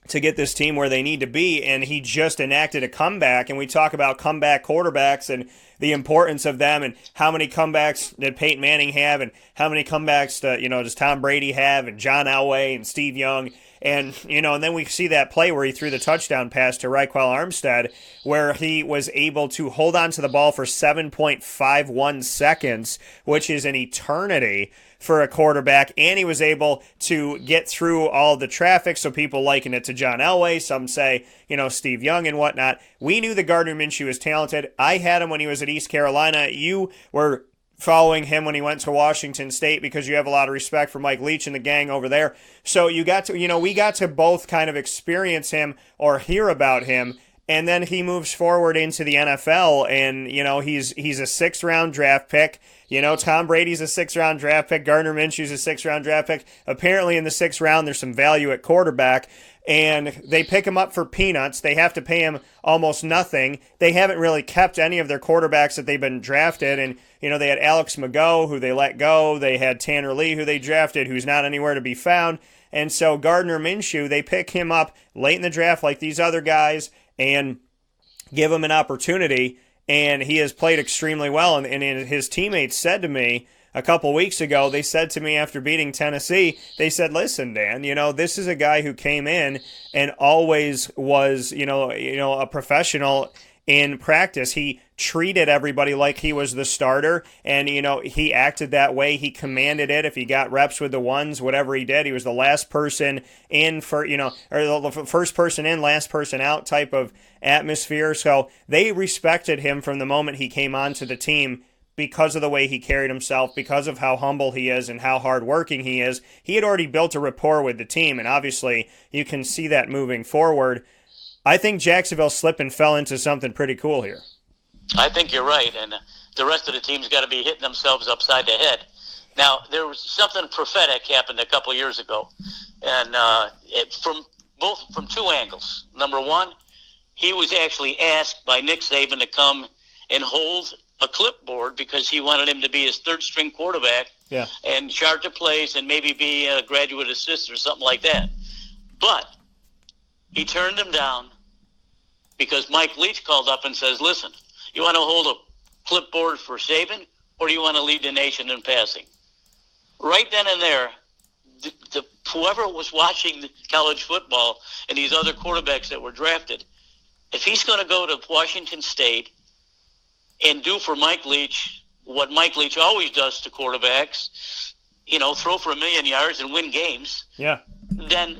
Speaker 2: to get this team where they need to be, and he just enacted a comeback, and we talk about comeback quarterbacks and the importance of them, and how many comebacks did Peyton Manning have, and how many comebacks does Tom Brady have, and John Elway and Steve Young. And, and then we see that play where he threw the touchdown pass to Raquel Armstead, where he was able to hold on to the ball for 7.51 seconds, which is an eternity for a quarterback, and he was able to get through all the traffic, so people liken it to John Elway. Some say, Steve Young and whatnot. We knew that Gardner Minshew was talented. I had him when he was at East Carolina. You were following him when he went to Washington State because you have a lot of respect for Mike Leach and the gang over there. So you got to, we got to both kind of experience him or hear about him. And then he moves forward into the NFL, and, he's a 6th-round draft pick. Tom Brady's a 6th-round draft pick. Gardner Minshew's a 6th-round draft pick. Apparently in the 6th round, there's some value at quarterback, and they pick him up for peanuts. They have to pay him almost nothing. They haven't really kept any of their quarterbacks that they've been drafted, and, they had Alex Mago, who they let go. They had Tanner Lee, who they drafted, who's not anywhere to be found. And so Gardner Minshew, they pick him up late in the draft like these other guys, and give him an opportunity, and he has played extremely well. And his teammates said to me a couple weeks ago, they said to me after beating Tennessee, they said, listen, Dan, this is a guy who came in and always was, a professional in practice. He treated everybody like he was the starter, and, he acted that way. He commanded it. If he got reps with the ones, whatever he did, he was the last person in for, or the first person in, last person out type of atmosphere. So they respected him from the moment he came onto the team because of the way he carried himself, because of how humble he is and how hardworking he is. He had already built a rapport with the team, and obviously you can see that moving forward. I think Jacksonville slipped and fell into something pretty cool here. I
Speaker 3: think you're right, and the rest of the team's got to be hitting themselves upside the head. Now, there was something prophetic happened a couple years ago, and from 2 angles. Number one, he was actually asked by Nick Saban to come and hold a clipboard because he wanted him to be his 3rd-string quarterback and chart the plays and maybe be a graduate assistant or something like that. But he turned him down because Mike Leach called up and says, listen, you want to hold a clipboard for Saban, or do you want to lead the nation in passing? Right then and there, whoever was watching the college football and these other quarterbacks that were drafted, if he's going to go to Washington State and do for Mike Leach what Mike Leach always does to quarterbacks, throw for 1 million yards and win games, then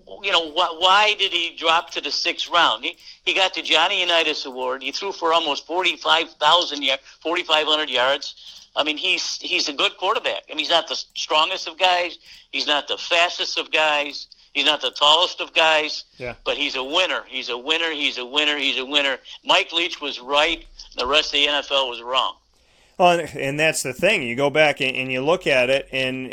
Speaker 3: why did he drop to the 6th round? He got the Johnny Unitas Award. He threw for almost 4,500 yards. I mean, he's a good quarterback. I mean, he's not the strongest of guys. He's not the fastest of guys. He's not the tallest of guys. Yeah. But he's a winner. He's a winner. He's a winner. He's a winner. Mike Leach was right. The rest of the NFL was wrong.
Speaker 2: Well, and that's the thing. You go back and you look at it, and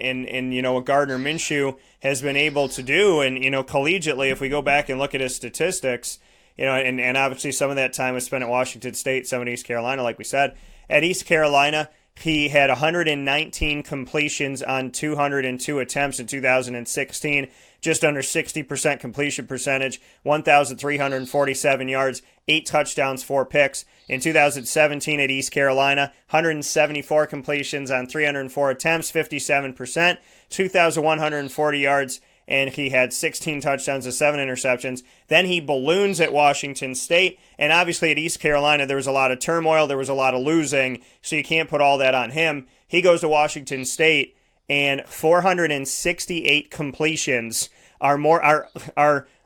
Speaker 2: what Gardner Minshew has been able to do, and collegiately, if we go back and look at his statistics, and obviously some of that time was spent at Washington State, some at East Carolina, like we said. At East Carolina, he had 119 completions on 202 attempts in 2016, just under 60% completion percentage, 1,347 yards, 8 touchdowns, 4 picks. In 2017 at East Carolina, 174 completions on 304 attempts, 57%, 2,140 yards, and he had 16 touchdowns and 7 interceptions. Then he balloons at Washington State, and obviously at East Carolina there was a lot of turmoil, there was a lot of losing, so you can't put all that on him. He goes to Washington State, and 468 completions are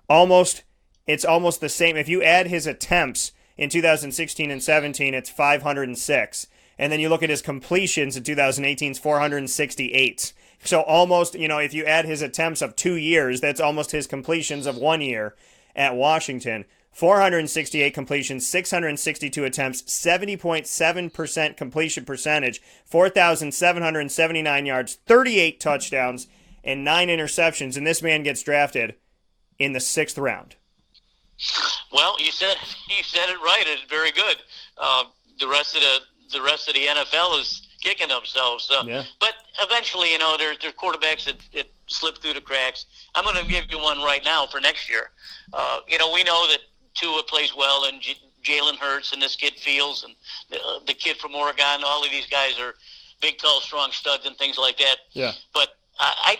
Speaker 2: almost the same. If you add his attempts in 2016 and 17, it's 506. And then you look at his completions in 2018, it's 468. So almost, if you add his attempts of 2 years, that's almost his completions of 1 year at Washington. 468 completions, 662 attempts, 70.7% completion percentage, 4,779 yards, 38 touchdowns, and 9 interceptions. And this man gets drafted in the 6th round.
Speaker 3: Well, you said it right. It's very good. The rest of the NFL is kicking themselves. But eventually, there's quarterbacks that slip through the cracks. I'm going to give you one right now for next year. We know that Tua plays well, and Jalen Hurts, and this kid Fields, and the kid from Oregon. All of these guys are big, tall, strong studs and things like that. Yeah. But I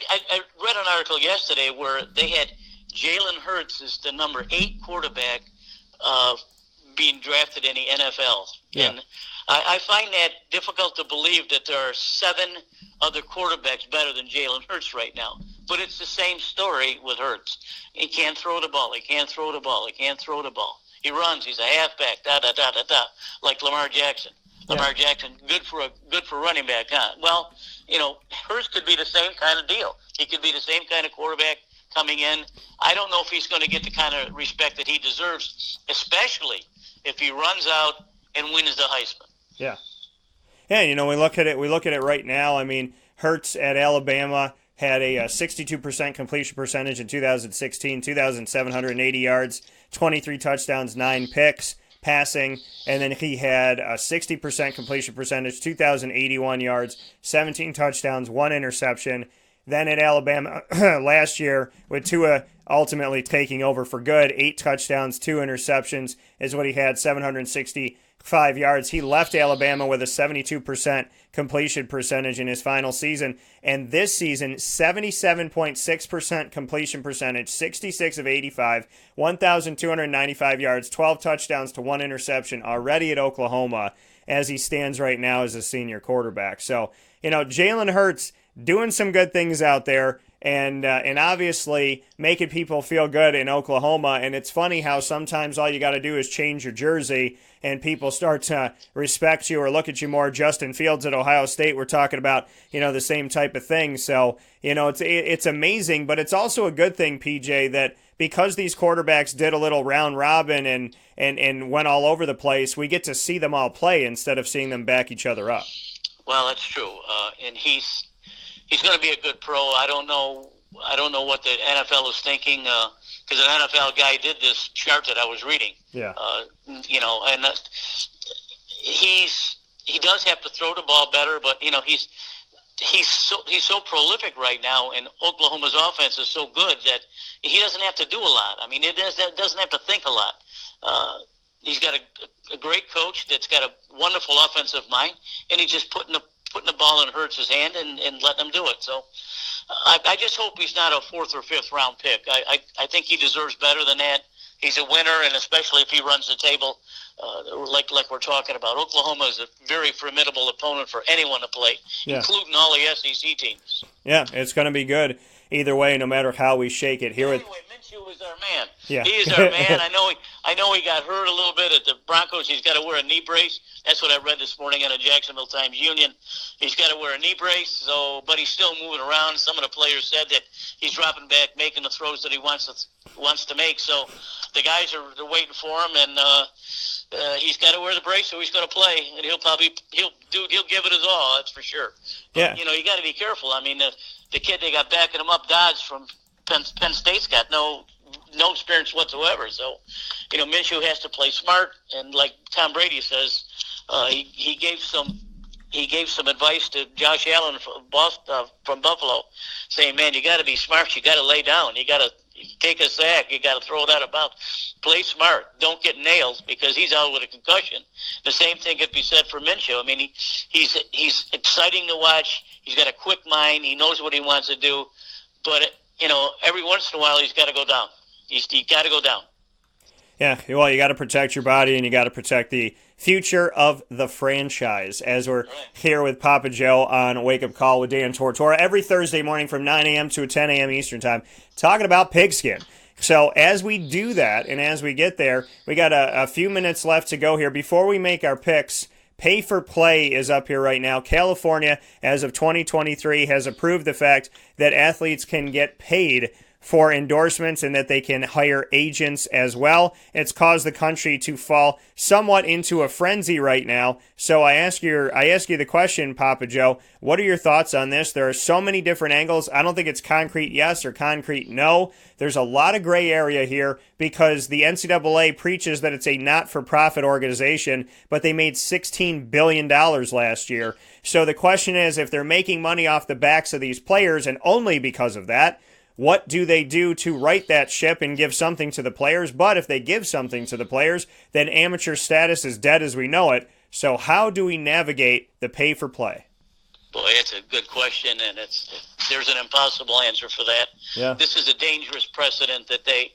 Speaker 3: read an article yesterday where they had Jalen Hurts is the number 8 quarterback being drafted in the NFL.
Speaker 2: Yeah.
Speaker 3: And I find that difficult to believe that there are 7 other quarterbacks better than Jalen Hurts right now. But it's the same story with Hurts. He can't throw the ball. He can't throw the ball. He can't throw the ball. He runs. He's a halfback. Like Lamar Jackson. Lamar Jackson, good for running back, huh? Well, Hurts could be the same kind of deal. He could be the same kind of quarterback coming in. I don't know if he's going to get the kind of respect that he deserves, especially if he runs out and wins the Heisman.
Speaker 2: Yeah. Yeah, we look at it right now. I mean, Hurts at Alabama had a 62% completion percentage in 2016, 2,780 yards, 23 touchdowns, 9 picks passing, and then he had a 60% completion percentage, 2,081 yards, 17 touchdowns, 1 interception. Then at Alabama last year, with Tua ultimately taking over for good, 8 touchdowns, 2 interceptions is what he had, 765 yards. He left Alabama with a 72% completion percentage in his final season. And this season, 77.6% completion percentage, 66 of 85, 1,295 yards, 12 touchdowns to 1 interception already at Oklahoma as he stands right now as a senior quarterback. So, Jalen Hurts doing some good things out there, and obviously making people feel good in Oklahoma. And it's funny how sometimes all you got to do is change your jersey and people start to respect you or look at you more. Justin Fields at Ohio State, we're talking about, the same type of thing. So, it's amazing, but it's also a good thing, PJ, that because these quarterbacks did a little round robin and went all over the place, we get to see them all play instead of seeing them back each other up.
Speaker 3: Well, that's true. And he's going to be a good pro. I don't know what the NFL is thinking, because an NFL guy did this chart that I was reading.
Speaker 2: Yeah.
Speaker 3: And he does have to throw the ball better, but he's so prolific right now, and Oklahoma's offense is so good that he doesn't have to do a lot. I mean, it doesn't have to think a lot. He's got a great coach that's got a wonderful offensive mind, and he's just putting the ball in Hurts' hand and letting him do it. So I just hope he's not a 4th or 5th round pick. I think he deserves better than that. He's a winner, and especially if he runs the table, like we're talking about. Oklahoma is a very formidable opponent for anyone to play, including all the SEC teams.
Speaker 2: Yeah, it's going to be good either way, no matter how we shake it. Anyway,
Speaker 3: Minshew is our man.
Speaker 2: Yeah.
Speaker 3: He is our man. I know he got hurt a little bit at the Broncos. He's got to wear a knee brace. That's what I read this morning in a Jacksonville Times Union. He's got to wear a knee brace, but he's still moving around. Some of the players said that he's dropping back, making the throws that he wants to make. So the guys are waiting for him, and he's got to wear the brace, so he's going to play, and he'll give it his all. That's for sure.
Speaker 2: Yeah.
Speaker 3: But, you got to be careful. I mean, the kid they got backing him up, Dodds from Penn State's got no experience whatsoever. So, Minshew has to play smart, and like Tom Brady says, he gave some advice to Josh Allen from Buffalo, saying, "Man, you got to be smart. You got to lay down. You got to take a sack. You got to throw it out of bounds. Play smart. Don't get nailed, because he's out with a concussion." The same thing could be said for Minshew. I mean, he's exciting to watch. He's got a quick mind. He knows what he wants to do, but every once in a while he's got to go down. He's got to go down.
Speaker 2: Yeah, well, you got to protect your body, and you got to protect the future of the franchise. As we're here with Papa Joe on Wake Up Call with Dan Tortora every Thursday morning from 9 a.m. to 10 a.m. Eastern Time, talking about pigskin. So as we do that, and as we get there, we got a few minutes left to go here. Before we make our picks, Pay for Play is up here right now. California, as of 2023, has approved the fact that athletes can get paid for endorsements and that they can hire agents as well. It's caused the country to fall somewhat into a frenzy right now. So I ask you the question, Papa Joe, what are your thoughts on this? There are so many different angles. I don't think it's concrete yes or concrete no. There's a lot of gray area here because the NCAA preaches that it's a not-for-profit organization, but they made $16 billion last year. So the question is, if they're making money off the backs of these players and only because of that, what do they do to right that ship and give something to the players? But if they give something to the players, then amateur status is dead as we know it. So how do we navigate the pay for play?
Speaker 3: Boy, it's a good question, and there's an impossible answer for that.
Speaker 2: Yeah.
Speaker 3: This is a dangerous precedent that they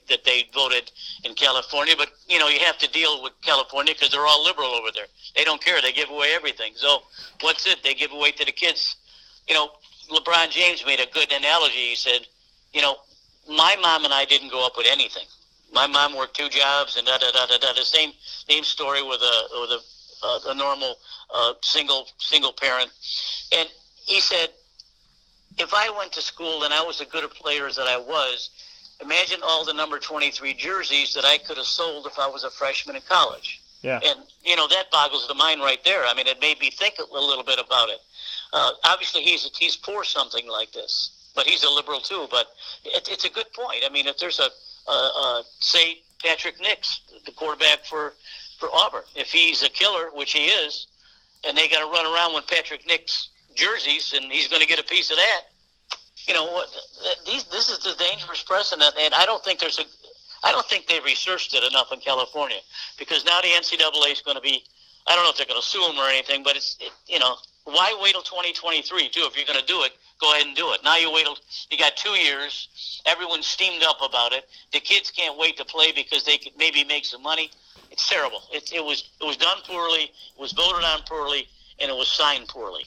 Speaker 3: voted in California, but you have to deal with California because they're all liberal over there. They don't care; they give away everything. So what's it? They give away to the kids. LeBron James made a good analogy. He said, my mom and I didn't grow up with anything. My mom worked 2 jobs and da-da-da-da-da. The same story with a normal single parent. And he said, if I went to school and I was as good a player as that I was, imagine all the number 23 jerseys that I could have sold if I was a freshman in college.
Speaker 2: Yeah.
Speaker 3: And, that boggles the mind right there. I mean, it made me think a little bit about it. Obviously, he's for something like this, but he's a liberal too. But it's a good point. I mean, if there's say Patrick Nix, the quarterback for Auburn, if he's a killer, which he is, and they got to run around with Patrick Nix jerseys, and he's going to get a piece of that. This is the dangerous precedent, and I don't think they researched it enough in California, because now the NCAA is going to be, I don't know if they're going to sue them or anything, but why wait till 2023 too? If you're going to do it, go ahead and do it. Now you got 2 years. Everyone's steamed up about it. The kids can't wait to play because they could maybe make some money. It's terrible. It was done poorly. It was voted on poorly, and it was signed poorly.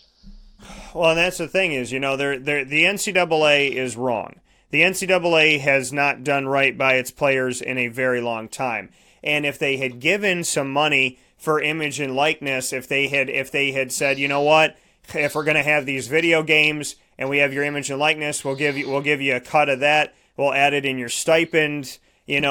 Speaker 2: Well, and that's the thing is, the NCAA is wrong. The NCAA has not done right by its players in a very long time. And if they had given some money for image and likeness, if they had said, you know what, if we're going to have these video games and we have your image and likeness, we'll give you a cut of that. We'll add it in your stipend,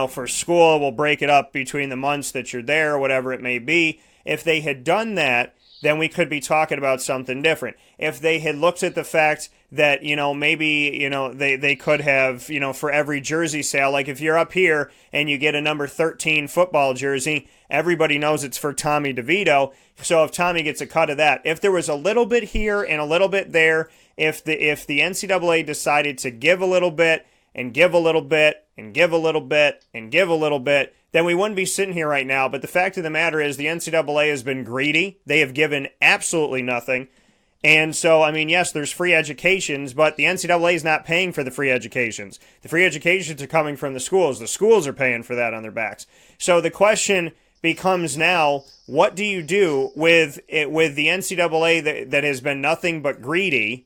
Speaker 2: for school. We'll break it up between the months that you're there, or whatever it may be. If they had done that, then we could be talking about something different. If they had looked at the fact that, maybe, they could have, for every jersey sale, like if you're up here and you get a number 13 football jersey, everybody knows it's for Tommy DeVito. So if Tommy gets a cut of that, if there was a little bit here and a little bit there, if the NCAA decided to give a little bit and give a little bit and give a little bit and give a little bit, then we wouldn't be sitting here right now. But the fact of the matter is the NCAA has been greedy. They have given absolutely nothing. And so, I mean, yes, there's free educations, but the NCAA is not paying for the free educations. The free educations are coming from the schools. The schools are paying for that on their backs. So the question becomes now, what do you do with the NCAA that has been nothing but greedy,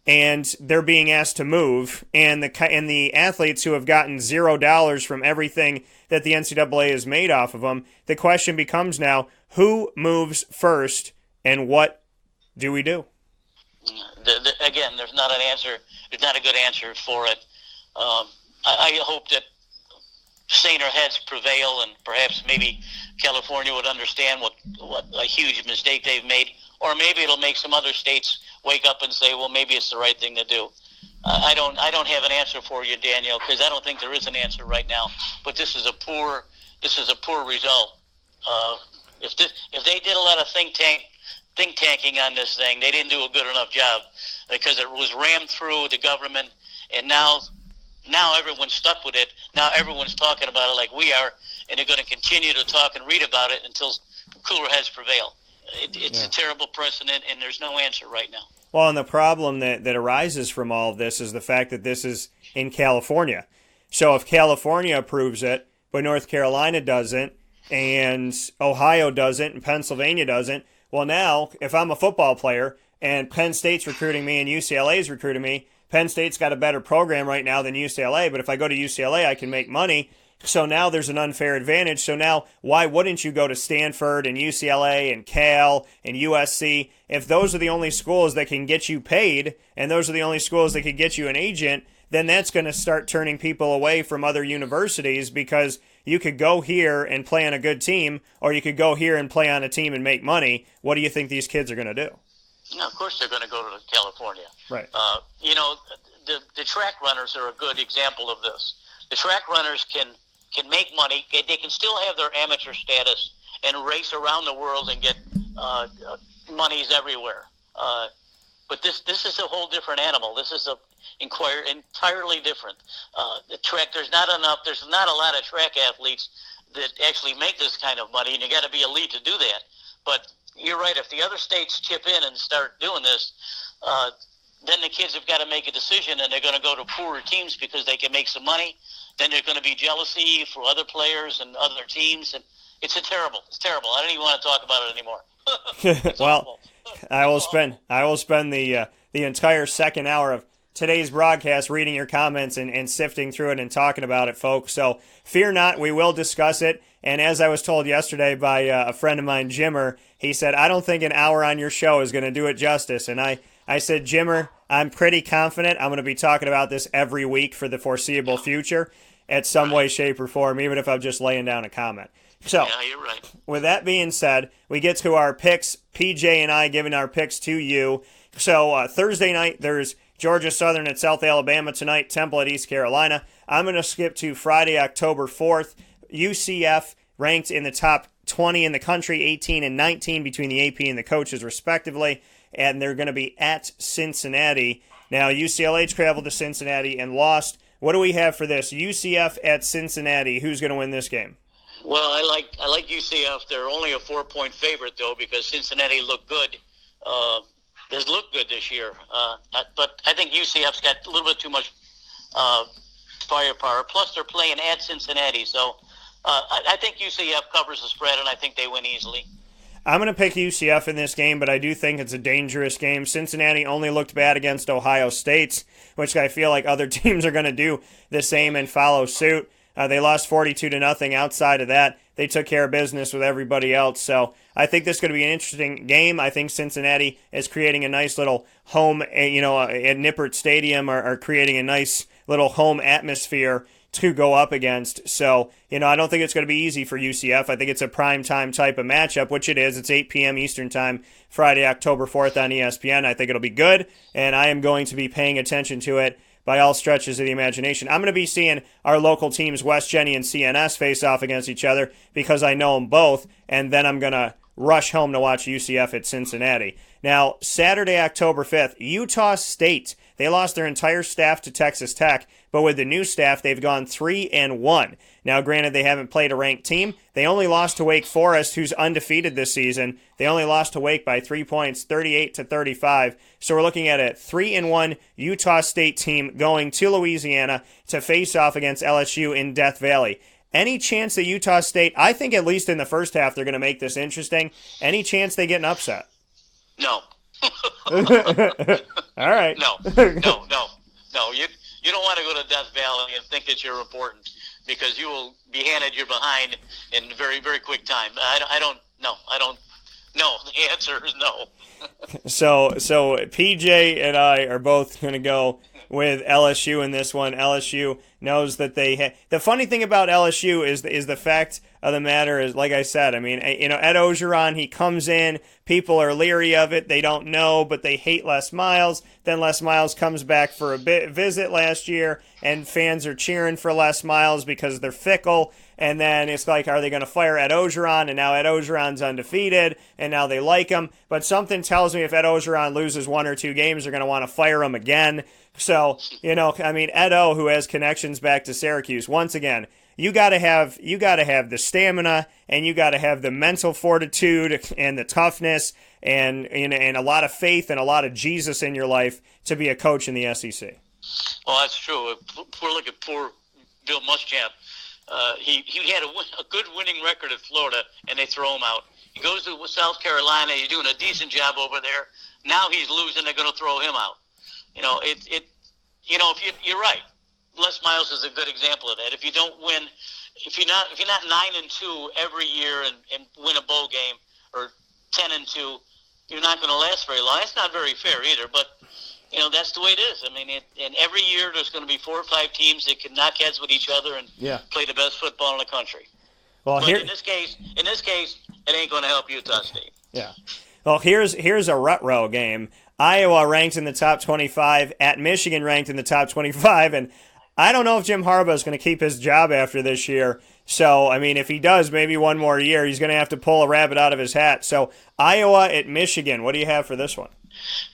Speaker 2: and they're being asked to move, and the athletes who have gotten $0 from everything that the NCAA has made off of them? The question becomes now, who moves first, and what do we do?
Speaker 3: Again, there's not an answer. There's not a good answer for it. I hope that saner heads prevail, and perhaps maybe California would understand what a huge mistake they've made, or maybe it'll make some other states wake up and say, well, maybe it's the right thing to do. I don't have an answer for you, Daniel, because I don't think there is an answer right now. But this is a poor result. If they did a lot of think tanking on this thing, they didn't do a good enough job, because it was rammed through the government, and now everyone's stuck with it. Now everyone's talking about it like we are, and they're going to continue to talk and read about it until cooler heads prevail. It's a terrible precedent, and there's no answer right now.
Speaker 2: Well, and the problem that arises from all of this is the fact that this is in California. So if California approves it, but North Carolina doesn't, and Ohio doesn't, and Pennsylvania doesn't, well, now, if I'm a football player and Penn State's recruiting me and UCLA's recruiting me, Penn State's got a better program right now than UCLA, but if I go to UCLA, I can make money. So now there's an unfair advantage. So now why wouldn't you go to Stanford and UCLA and Cal and USC? If those are the only schools that can get you paid, and those are the only schools that can get you an agent, then that's going to start turning people away from other universities, because you could go here and play on a good team, or you could go here and play on a team and make money. What do you think these kids are going to do?
Speaker 3: No, of course they're going to go to California.
Speaker 2: Right.
Speaker 3: The track runners are a good example of this. The track runners can make money. They can still have their amateur status and race around the world and get monies everywhere. But this is a whole different animal. This is entirely different. The track, there's not a lot of track athletes that actually make this kind of money, and you got to be elite to do that. But you're right. If the other states chip in and start doing this, then the kids have got to make a decision, and they're going to go to poorer teams because they can make some money. Then there's going to be jealousy for other players and other teams, and it's terrible. It's terrible. I don't even want to talk about it anymore.
Speaker 2: Well, I will spend the entire second hour of today's broadcast reading your comments and sifting through it and talking about it, folks. So fear not, we will discuss it. And as I was told yesterday by a friend of mine, Jimmer, he said, I don't think an hour on your show is going to do it justice. And I said, Jimmer, I'm pretty confident I'm going to be talking about this every week for the foreseeable future at some way, shape, or form, even if I'm just laying down a comment. So,
Speaker 3: yeah, you're right.
Speaker 2: With that being said, we get to our picks, PJ and I giving our picks to you. So Thursday night, there's Georgia Southern at South Alabama tonight, Temple at East Carolina. I'm going to skip to Friday, October 4th. UCF ranked in the top 20 in the country, 18 and 19 between the AP and the coaches respectively, and they're going to be at Cincinnati. Now, UCLA traveled to Cincinnati and lost. What do we have for this? UCF at Cincinnati. Who's going to win this game?
Speaker 3: Well, I like UCF. They're only a 4-point favorite, though, because Cincinnati looked good. Has looked good this year. But I think UCF's got a little bit too much firepower. Plus, they're playing at Cincinnati. So I think UCF covers the spread, and I think they win easily.
Speaker 2: I'm going to pick UCF in this game, but I do think it's a dangerous game. Cincinnati only looked bad against Ohio State, which I feel like other teams are going to do the same and follow suit. They lost 42-0. Outside of that, they took care of business with everybody else. So I think this is going to be an interesting game. I think Cincinnati is creating a nice little home, at Nippert Stadium, are creating a nice little home atmosphere to go up against. So, I don't think it's going to be easy for UCF. I think it's a prime time type of matchup, which it is. It's 8 p.m. Eastern time, Friday, October 4th on ESPN. I think it'll be good, and I am going to be paying attention to it by all stretches of the imagination. I'm going to be seeing our local teams, West Jenny and CNS, face off against each other because I know them both, and then I'm going to rush home to watch UCF at Cincinnati. Now, Saturday, October 5th, Utah State. They lost their entire staff to Texas Tech, but with the new staff, they've gone 3-1. Now, granted, they haven't played a ranked team. They only lost to Wake Forest, who's undefeated this season. They only lost to Wake by 3 points, 38-35. So we're looking at a 3-1 Utah State team going to Louisiana to face off against LSU in Death Valley. Any chance that Utah State, I think at least in the first half, they're going to make this interesting. Any chance they get an upset?
Speaker 3: No.
Speaker 2: All right.
Speaker 3: No. You don't want to go to Death Valley and think that you're important because you will be handed your behind in a very, very quick time. I don't. No, the answer is no.
Speaker 2: So PJ and I are both going to go with LSU in this one. LSU knows that they the funny thing about LSU is the fact of the matter is, like I said, I mean, Ed Ogeron, he comes in, people are leery of it, they don't know, but they hate Les Miles. Then Les Miles comes back for a visit last year, and fans are cheering for Les Miles because they're fickle. And then it's like, are they going to fire Ed Ogeron? And now Ed Ogeron's undefeated, and now they like him. But something tells me if Ed Ogeron loses 1 or 2 games, they're going to want to fire him again. So, Ed O, who has connections back to Syracuse, once again, you got to have the stamina, and you got to have the mental fortitude and the toughness and a lot of faith and a lot of Jesus in your life to be a coach in the SEC.
Speaker 3: Well, that's true. Look at poor Bill Muschamp. He had a good winning record at Florida, and they throw him out. He goes to South Carolina. He's doing a decent job over there. Now he's losing. They're going to throw him out. You're right. Les Miles is a good example of that. If you don't win, if you're not 9-2 every year and win a bowl game, or 10-2, you're not going to last very long. That's not very fair either. But that's the way it is. I mean, and every year there's going to be 4 or 5 teams that can knock heads with each other and play the best football in the country.
Speaker 2: Well,
Speaker 3: but in this case, it ain't going to help Utah State.
Speaker 2: Yeah. Well, here's a rut-row game. Iowa ranked in the top 25, at Michigan ranked in the top 25, and I don't know if Jim Harbaugh is going to keep his job after this year. So, I mean, if he does maybe one more year, he's going to have to pull a rabbit out of his hat. So, Iowa at Michigan, what do you have for this one?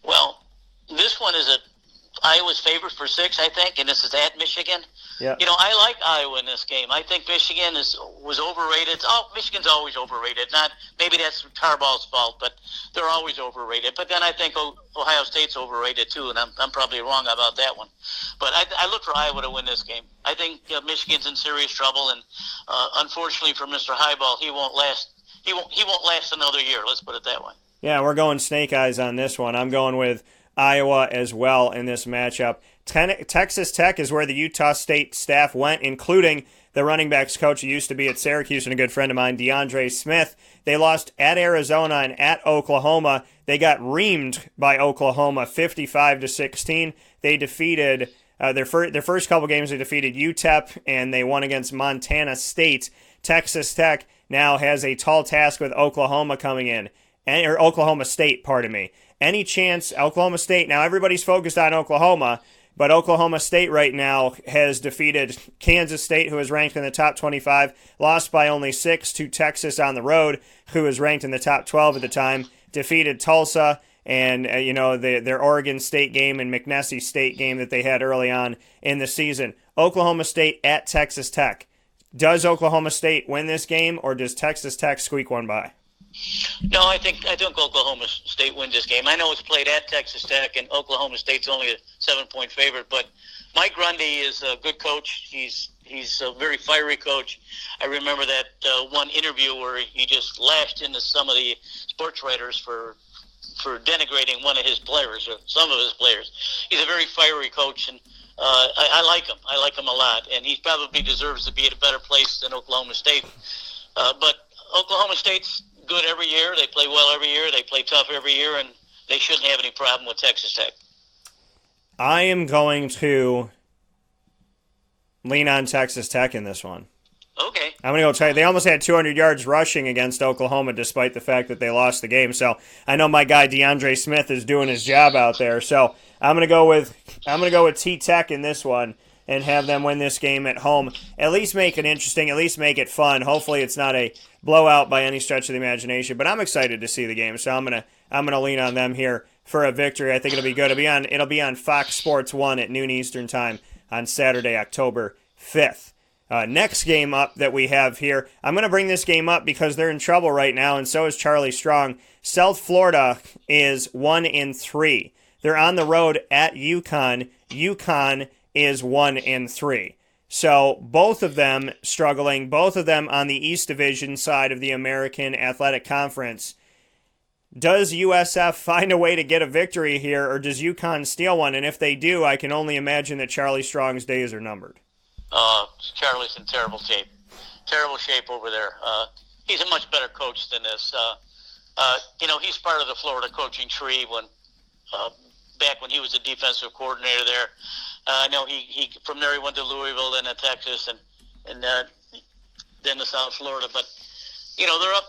Speaker 3: Well, this one is a Iowa's favored for 6, I think, and this is at Michigan.
Speaker 2: Yeah.
Speaker 3: I like Iowa in this game. I think Michigan was overrated. Oh, Michigan's always overrated. Maybe that's Harbaugh's fault, but they're always overrated. But then I think Ohio State's overrated too, and I'm probably wrong about that one. But I look for Iowa to win this game. I think Michigan's in serious trouble, and unfortunately for Mr. Highball, he won't last. He won't last another year. Let's put it that way.
Speaker 2: Yeah, we're going snake eyes on this one. I'm going with Iowa as well in this matchup. Texas Tech is where the Utah State staff went, including the running backs coach who used to be at Syracuse and a good friend of mine, DeAndre Smith. They lost at Arizona and at Oklahoma. They got reamed by Oklahoma 55-16. They defeated their first couple games. They defeated UTEP and they won against Montana State. Texas Tech now has a tall task with Oklahoma coming in, or Oklahoma State, pardon me. Any chance Oklahoma State, now everybody's focused on Oklahoma, but Oklahoma State right now has defeated Kansas State, who is ranked in the top 25, lost by only 6 to Texas on the road, who is ranked in the top 12 at the time, defeated Tulsa, and their Oregon State game and McNessie State game that they had early on in the season. Oklahoma State at Texas Tech. Does Oklahoma State win this game, or does Texas Tech squeak one by?
Speaker 3: No, I think Oklahoma State wins this game. I know it's played at Texas Tech, and Oklahoma State's only a 7-point favorite. But Mike Grundy is a good coach. He's a very fiery coach. I remember that one interview where he just lashed into some of the sports writers for denigrating one of his players or some of his players. He's a very fiery coach, and I like him. I like him a lot, and he probably deserves to be at a better place than Oklahoma State. But Oklahoma State's good every year. They play well every year. They play tough every year, and they shouldn't have any problem with Texas Tech.
Speaker 2: I am going to lean on Texas Tech in this one.
Speaker 3: Okay.
Speaker 2: I'm going to go tell you, they almost had 200 yards rushing against Oklahoma despite the fact that they lost the game. So I know my guy DeAndre Smith is doing his job out there. So I'm going to go with T-Tech in this one and have them win this game at home. At least make it interesting, at least make it fun. Hopefully it's not a blowout by any stretch of the imagination, but I'm excited to see the game. So I'm going to lean on them here for a victory. I think it'll be good. It'll be on Fox Sports 1 at noon Eastern time on Saturday, October 5th. Next game up that we have here, I'm going to bring this game up because they're in trouble right now, and so is Charlie Strong. South Florida is 1-3. They're on the road at UConn. UConn is 1-3. So both of them struggling, both of them on the East Division side of the American Athletic Conference. Does USF find a way to get a victory here, or does UConn steal one? And if they do, I can only imagine that Charlie Strong's days are numbered.
Speaker 3: Charlie's in terrible shape. Terrible shape over there. He's a much better coach than this. He's part of the Florida coaching tree back when he was the defensive coordinator there. I know he from there he went to Louisville, then to Texas, and then to South Florida. But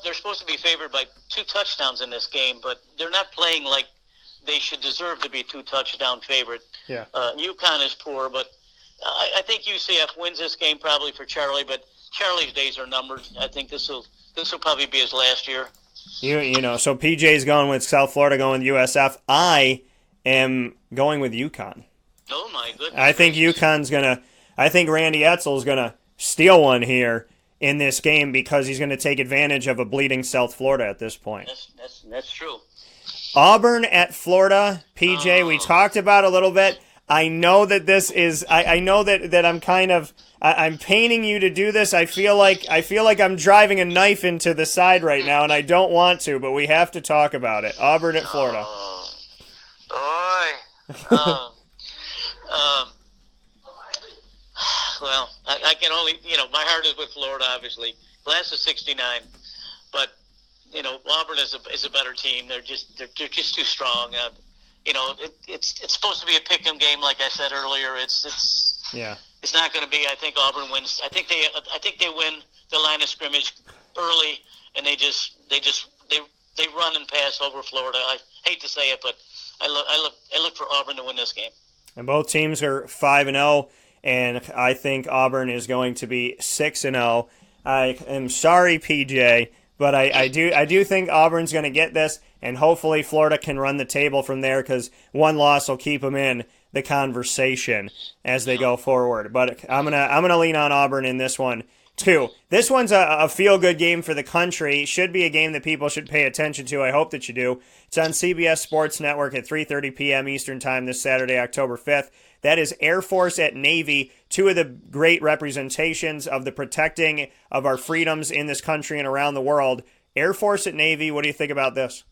Speaker 3: they're supposed to be favored by 2 touchdowns in this game, but they're not playing like they should deserve to be 2-touchdown favorite.
Speaker 2: Yeah.
Speaker 3: UConn is poor, but I think UCF wins this game probably for Charlie, but Charlie's days are numbered. I think this will probably be his last year.
Speaker 2: So PJ's going with South Florida, going with USF. I am going with UConn.
Speaker 3: Oh my goodness!
Speaker 2: I think I think Randy Etzel's gonna steal one here in this game because he's gonna take advantage of a bleeding South Florida at this point.
Speaker 3: That's true.
Speaker 2: Auburn at Florida, PJ. We talked about a little bit. I know that this is. I know that I'm kind of. I'm painting you to do this. I feel like I'm driving a knife into the side right now, and I don't want to, but we have to talk about it. Auburn at Florida.
Speaker 3: Well, I can only. My heart is with Florida, obviously. Class of '69, but Auburn is a better team. They're just too strong. It's supposed to be a pick'em game, like I said earlier. It's not going to be. I think Auburn wins. I think they win the line of scrimmage early, and they run and pass over Florida. I hate to say it, but I look for Auburn to win this game.
Speaker 2: And both teams are 5-0, and I think Auburn is going to be 6-0. I am sorry, PJ, but I do think Auburn's going to get this, and hopefully Florida can run the table from there because one loss will keep them in. the conversation as they go forward. But I'm gonna lean on Auburn in this one too. This one's a feel-good game for the country. Should be a game that people should pay attention to. I hope that you do. It's on CBS Sports Network at 3:30 p.m. Eastern Time this Saturday, October 5th. That is Air Force at Navy, two of the great representations of the protecting of our freedoms in this country and around the world. Air Force at Navy, what do you think about this?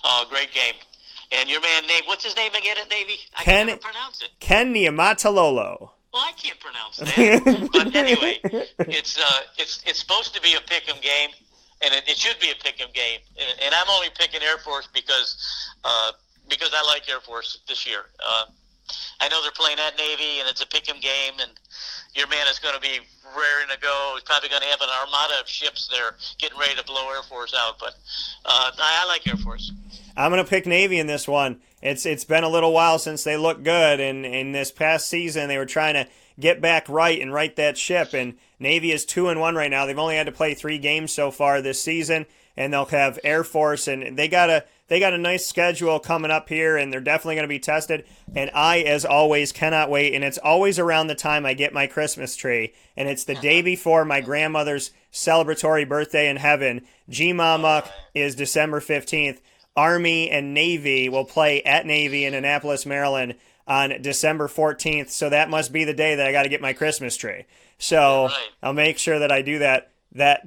Speaker 3: Oh, great game. And your man, Nate, what's his name again at Navy? I can't even pronounce it.
Speaker 2: Ken Niumatalolo.
Speaker 3: Well, I can't pronounce that. But anyway, it's supposed to be a pick'em game, and it should be a pick'em game. And I'm only picking Air Force because I like Air Force this year. I know they're playing at Navy, and it's a pick'em game, and your man is going to be raring to go. He's probably going to have an armada of ships there getting ready to blow Air Force out. But I like Air Force.
Speaker 2: I'm going to pick Navy in this one. It's been a little while since they looked good, and in this past season they were trying to get back right and right that ship, and Navy is 2-1 right now. They've only had to play 3 games so far this season, and they'll have Air Force, and they got a nice schedule coming up here, and they're definitely going to be tested, and I, as always, cannot wait, and it's always around the time I get my Christmas tree, and it's the day before my grandmother's celebratory birthday in heaven. G-Mama is December 15th. Army and Navy will play at Navy in Annapolis, Maryland on December 14th, so that must be the day that I got to get my Christmas tree. So right. I'll make sure that I do that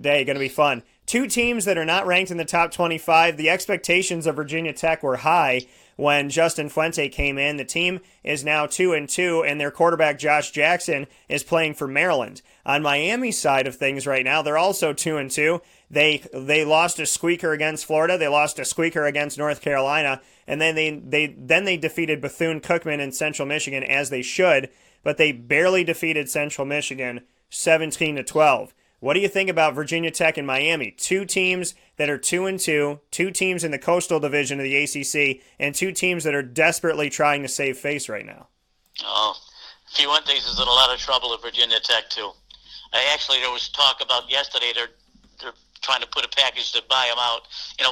Speaker 2: day. Going to be fun. 2 teams that are not ranked in the top 25. The expectations of Virginia Tech were high when Justin Fuente came in. The team is now 2-2, and their quarterback Josh Jackson is playing for Maryland. On Miami's side of things right now, they're also 2-2. They lost a squeaker against Florida. They lost a squeaker against North Carolina, and then they defeated Bethune-Cookman in Central Michigan, as they should, but they barely defeated Central Michigan 17-12. What do you think about Virginia Tech and Miami? 2 teams that are 2-2, 2 teams in the Coastal Division of the ACC, and 2 teams that are desperately trying to save face right now.
Speaker 3: Oh, Fuentes is in a lot of trouble at Virginia Tech too. There was talk about yesterday. They're trying to put a package to buy him out.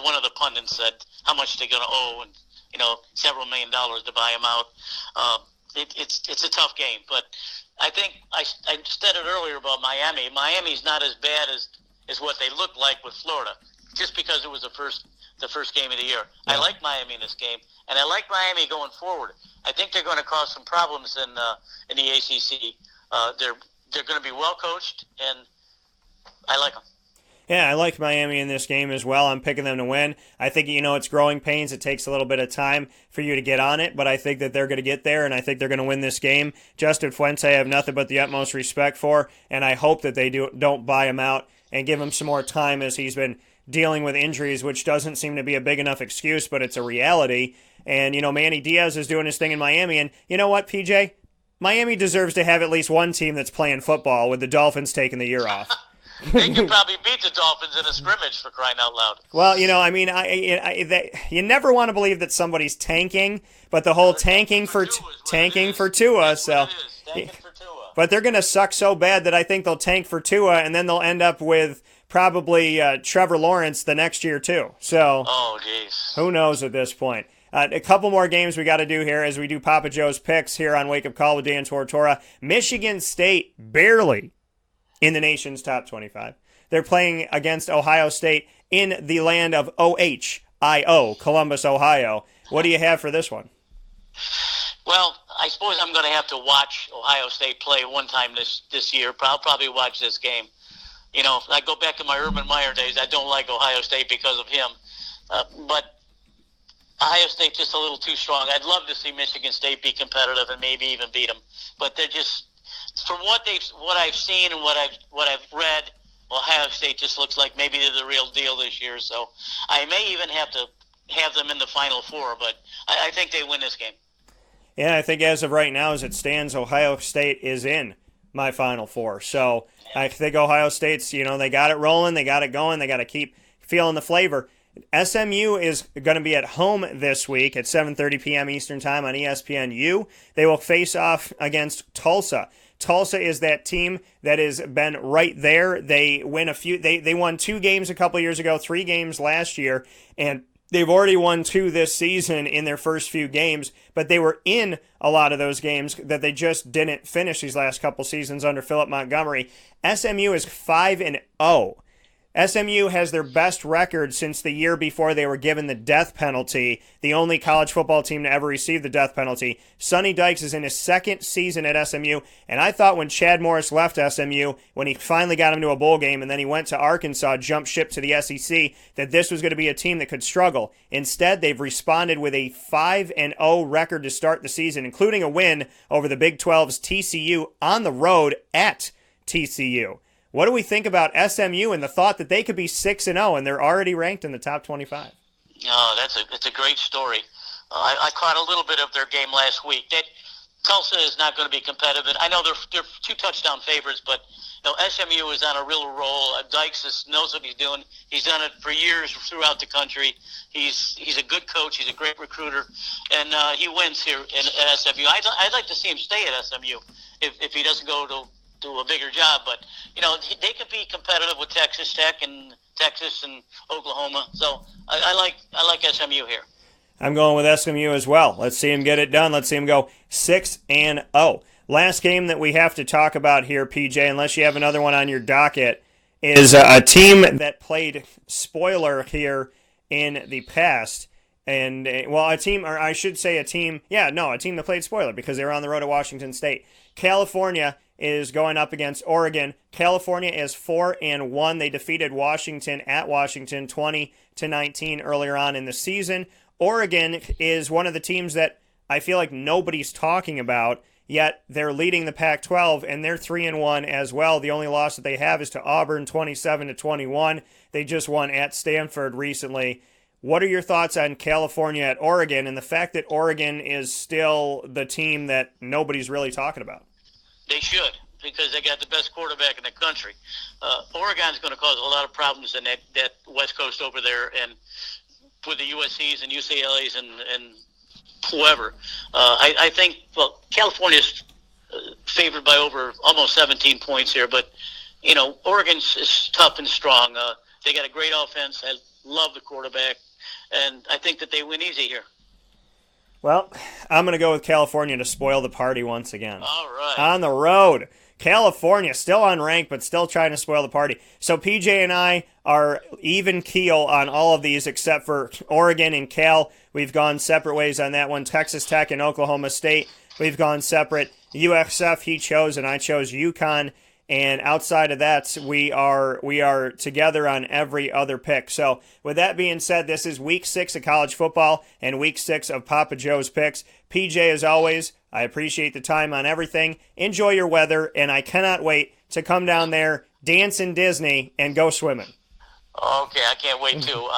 Speaker 3: One of the pundits said how much they're going to owe, and several $1 million to buy him out. It's a tough game, but I think I said it earlier about Miami. Miami's not as bad as what they look like with Florida, just because it was the first game of the year. Yeah. I like Miami in this game, and I like Miami going forward. I think they're going to cause some problems in the ACC. They're going to be well coached, and I like them.
Speaker 2: Yeah, I like Miami in this game as well. I'm picking them to win. I think, it's growing pains. It takes a little bit of time for you to get on it, but I think that they're going to get there, and I think they're going to win this game. Justin Fuente, I have nothing but the utmost respect for, and I hope that they don't buy him out and give him some more time, as he's been dealing with injuries, which doesn't seem to be a big enough excuse, but it's a reality. And, Manny Diaz is doing his thing in Miami, and you know what, PJ? Miami deserves to have at least one team that's playing football, with the Dolphins taking the year off.
Speaker 3: They could probably beat the Dolphins in a scrimmage, for crying out loud.
Speaker 2: Well, you never want to believe that somebody's tanking, but the whole tanking for Tua. So, but they're going to suck so bad that I think they'll tank for Tua, and then they'll end up with probably Trevor Lawrence the next year too. So, who knows at this point? A couple more games we got to do here as we do Papa Joe's picks here on Wake Up Call with Dan Tortora. Michigan State barely in the nation's top 25. They're playing against Ohio State in the land of OHIO, Columbus, Ohio. What do you have for this one?
Speaker 3: Well, I suppose I'm going to have to watch Ohio State play one time this year. I'll probably watch this game. I go back to my Urban Meyer days. I don't like Ohio State because of him. But Ohio State's just a little too strong. I'd love to see Michigan State be competitive and maybe even beat them. But they're just... From what I've seen and what I've read, Ohio State just looks like maybe they're the real deal this year. So I may even have to have them in the Final Four, but I think they win this game.
Speaker 2: Yeah, I think as of right now, as it stands, Ohio State is in my Final Four. So I think Ohio State's, they got it rolling, they got it going, they got to keep feeling the flavor. SMU is going to be at home this week at 7:30 p.m. Eastern Time on ESPNU. They will face off against Tulsa. Tulsa is that team that has been right there. They won 2 games a couple years ago, 3 games last year, and They've already won 2 this season in their first few games, but they were in a lot of those games that they just didn't finish these last couple seasons under Philip Montgomery. SMU is 5-0. SMU has their best record since the year before they were given the death penalty, the only college football team to ever receive the death penalty. Sonny Dykes is in his second season at SMU, and I thought when Chad Morris left SMU, when he finally got him to a bowl game and then he went to Arkansas, jumped ship to the SEC, that this was going to be a team that could struggle. Instead, they've responded with a 5-0 record to start the season, including a win over the Big 12's TCU on the road at TCU. What do we think about SMU and the thought that they could be 6-0 and they're already ranked in the top 25?
Speaker 3: Oh, that's a great story. I caught a little bit of their game last week. Tulsa is not going to be competitive. I know they're 2 touchdown favorites, but SMU is on a real roll. Dykes knows what he's doing. He's done it for years throughout the country. He's a good coach. He's a great recruiter, and he wins here at SMU. I'd like to see him stay at SMU if he doesn't go to a bigger job, but they could be competitive with Texas Tech and Texas and Oklahoma. So I like SMU here.
Speaker 2: I'm going with SMU as well. Let's see him get it done. Let's see him go 6-0. Last game that we have to talk about here, PJ, unless you have another one on your docket, is a team that played spoiler here in the past. And, a team that played spoiler because they were on the road to Washington State. California is going up against Oregon. California is 4-1. They defeated Washington at Washington 20-19 earlier on in the season. Oregon is one of the teams that I feel like nobody's talking about, yet they're leading the Pac-12, and they're 3-1 as well. The only loss that they have is to Auburn 27-21. They just won at Stanford recently. What are your thoughts on California at Oregon and the fact that Oregon is still the team that nobody's really talking about?
Speaker 3: They should, because they got the best quarterback in the country. Oregon's going to cause a lot of problems in that West Coast over there, and with the USCs and UCLAs and whoever. I think, California's favored by over almost 17 points here, but, Oregon is tough and strong. They got a great offense. I love the quarterback, and I think that they win easy here.
Speaker 2: Well, I'm going to go with California to spoil the party once again.
Speaker 3: All right.
Speaker 2: On the road. California, still unranked, but still trying to spoil the party. So PJ and I are even keel on all of these except for Oregon and Cal. We've gone separate ways on that one. Texas Tech and Oklahoma State, we've gone separate. USF he chose, and I chose UConn. And outside of that, we are together on every other pick. So with that being said, this is Week 6 of college football and Week 6 of Papa Joe's picks. PJ, as always, I appreciate the time on everything. Enjoy your weather, and I cannot wait to come down there, dance in Disney, and go swimming.
Speaker 3: Okay, I can't wait to.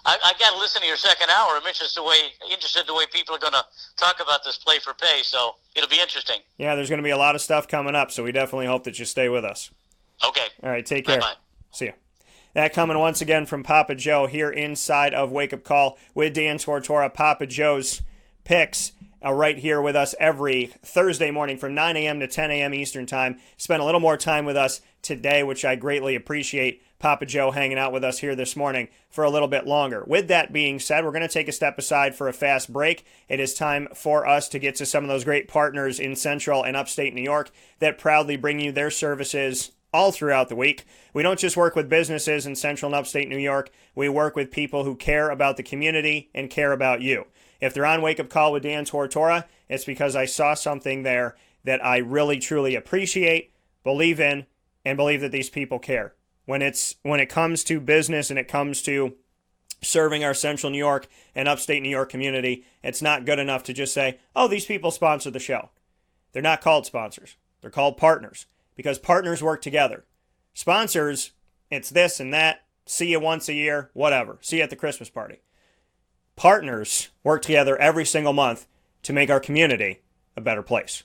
Speaker 3: I got to listen to your second hour. I'm interested the way people are going to talk about this play for pay, so it'll be interesting.
Speaker 2: Yeah, there's going to be a lot of stuff coming up, so we definitely hope that you stay with us.
Speaker 3: Okay.
Speaker 2: All right, take care.
Speaker 3: Bye-bye.
Speaker 2: See ya. That coming once again from Papa Joe here inside of Wake Up Call with Dan Tortora. Papa Joe's picks right here with us every Thursday morning from 9 a.m. to 10 a.m. Eastern Time. Spent a little more time with us today, which I greatly appreciate. Papa Joe hanging out with us here this morning for a little bit longer. With that being said, we're going to take a step aside for a fast break. It is time for us to get to some of those great partners in Central and Upstate New York that proudly bring you their services all throughout the week. We don't just work with businesses in Central and Upstate New York. We work with people who care about the community and care about you. If they're on Wake Up Call with Dan Tortora, it's because I saw something there that I really, truly appreciate, believe in, and believe that these people care. When it comes to business and it comes to serving our Central New York and Upstate New York community, it's not good enough to just say, oh, these people sponsor the show. They're not called sponsors. They're called partners because partners work together. Sponsors, it's this and that, see you once a year, whatever. See you at the Christmas party. Partners work together every single month to make our community a better place.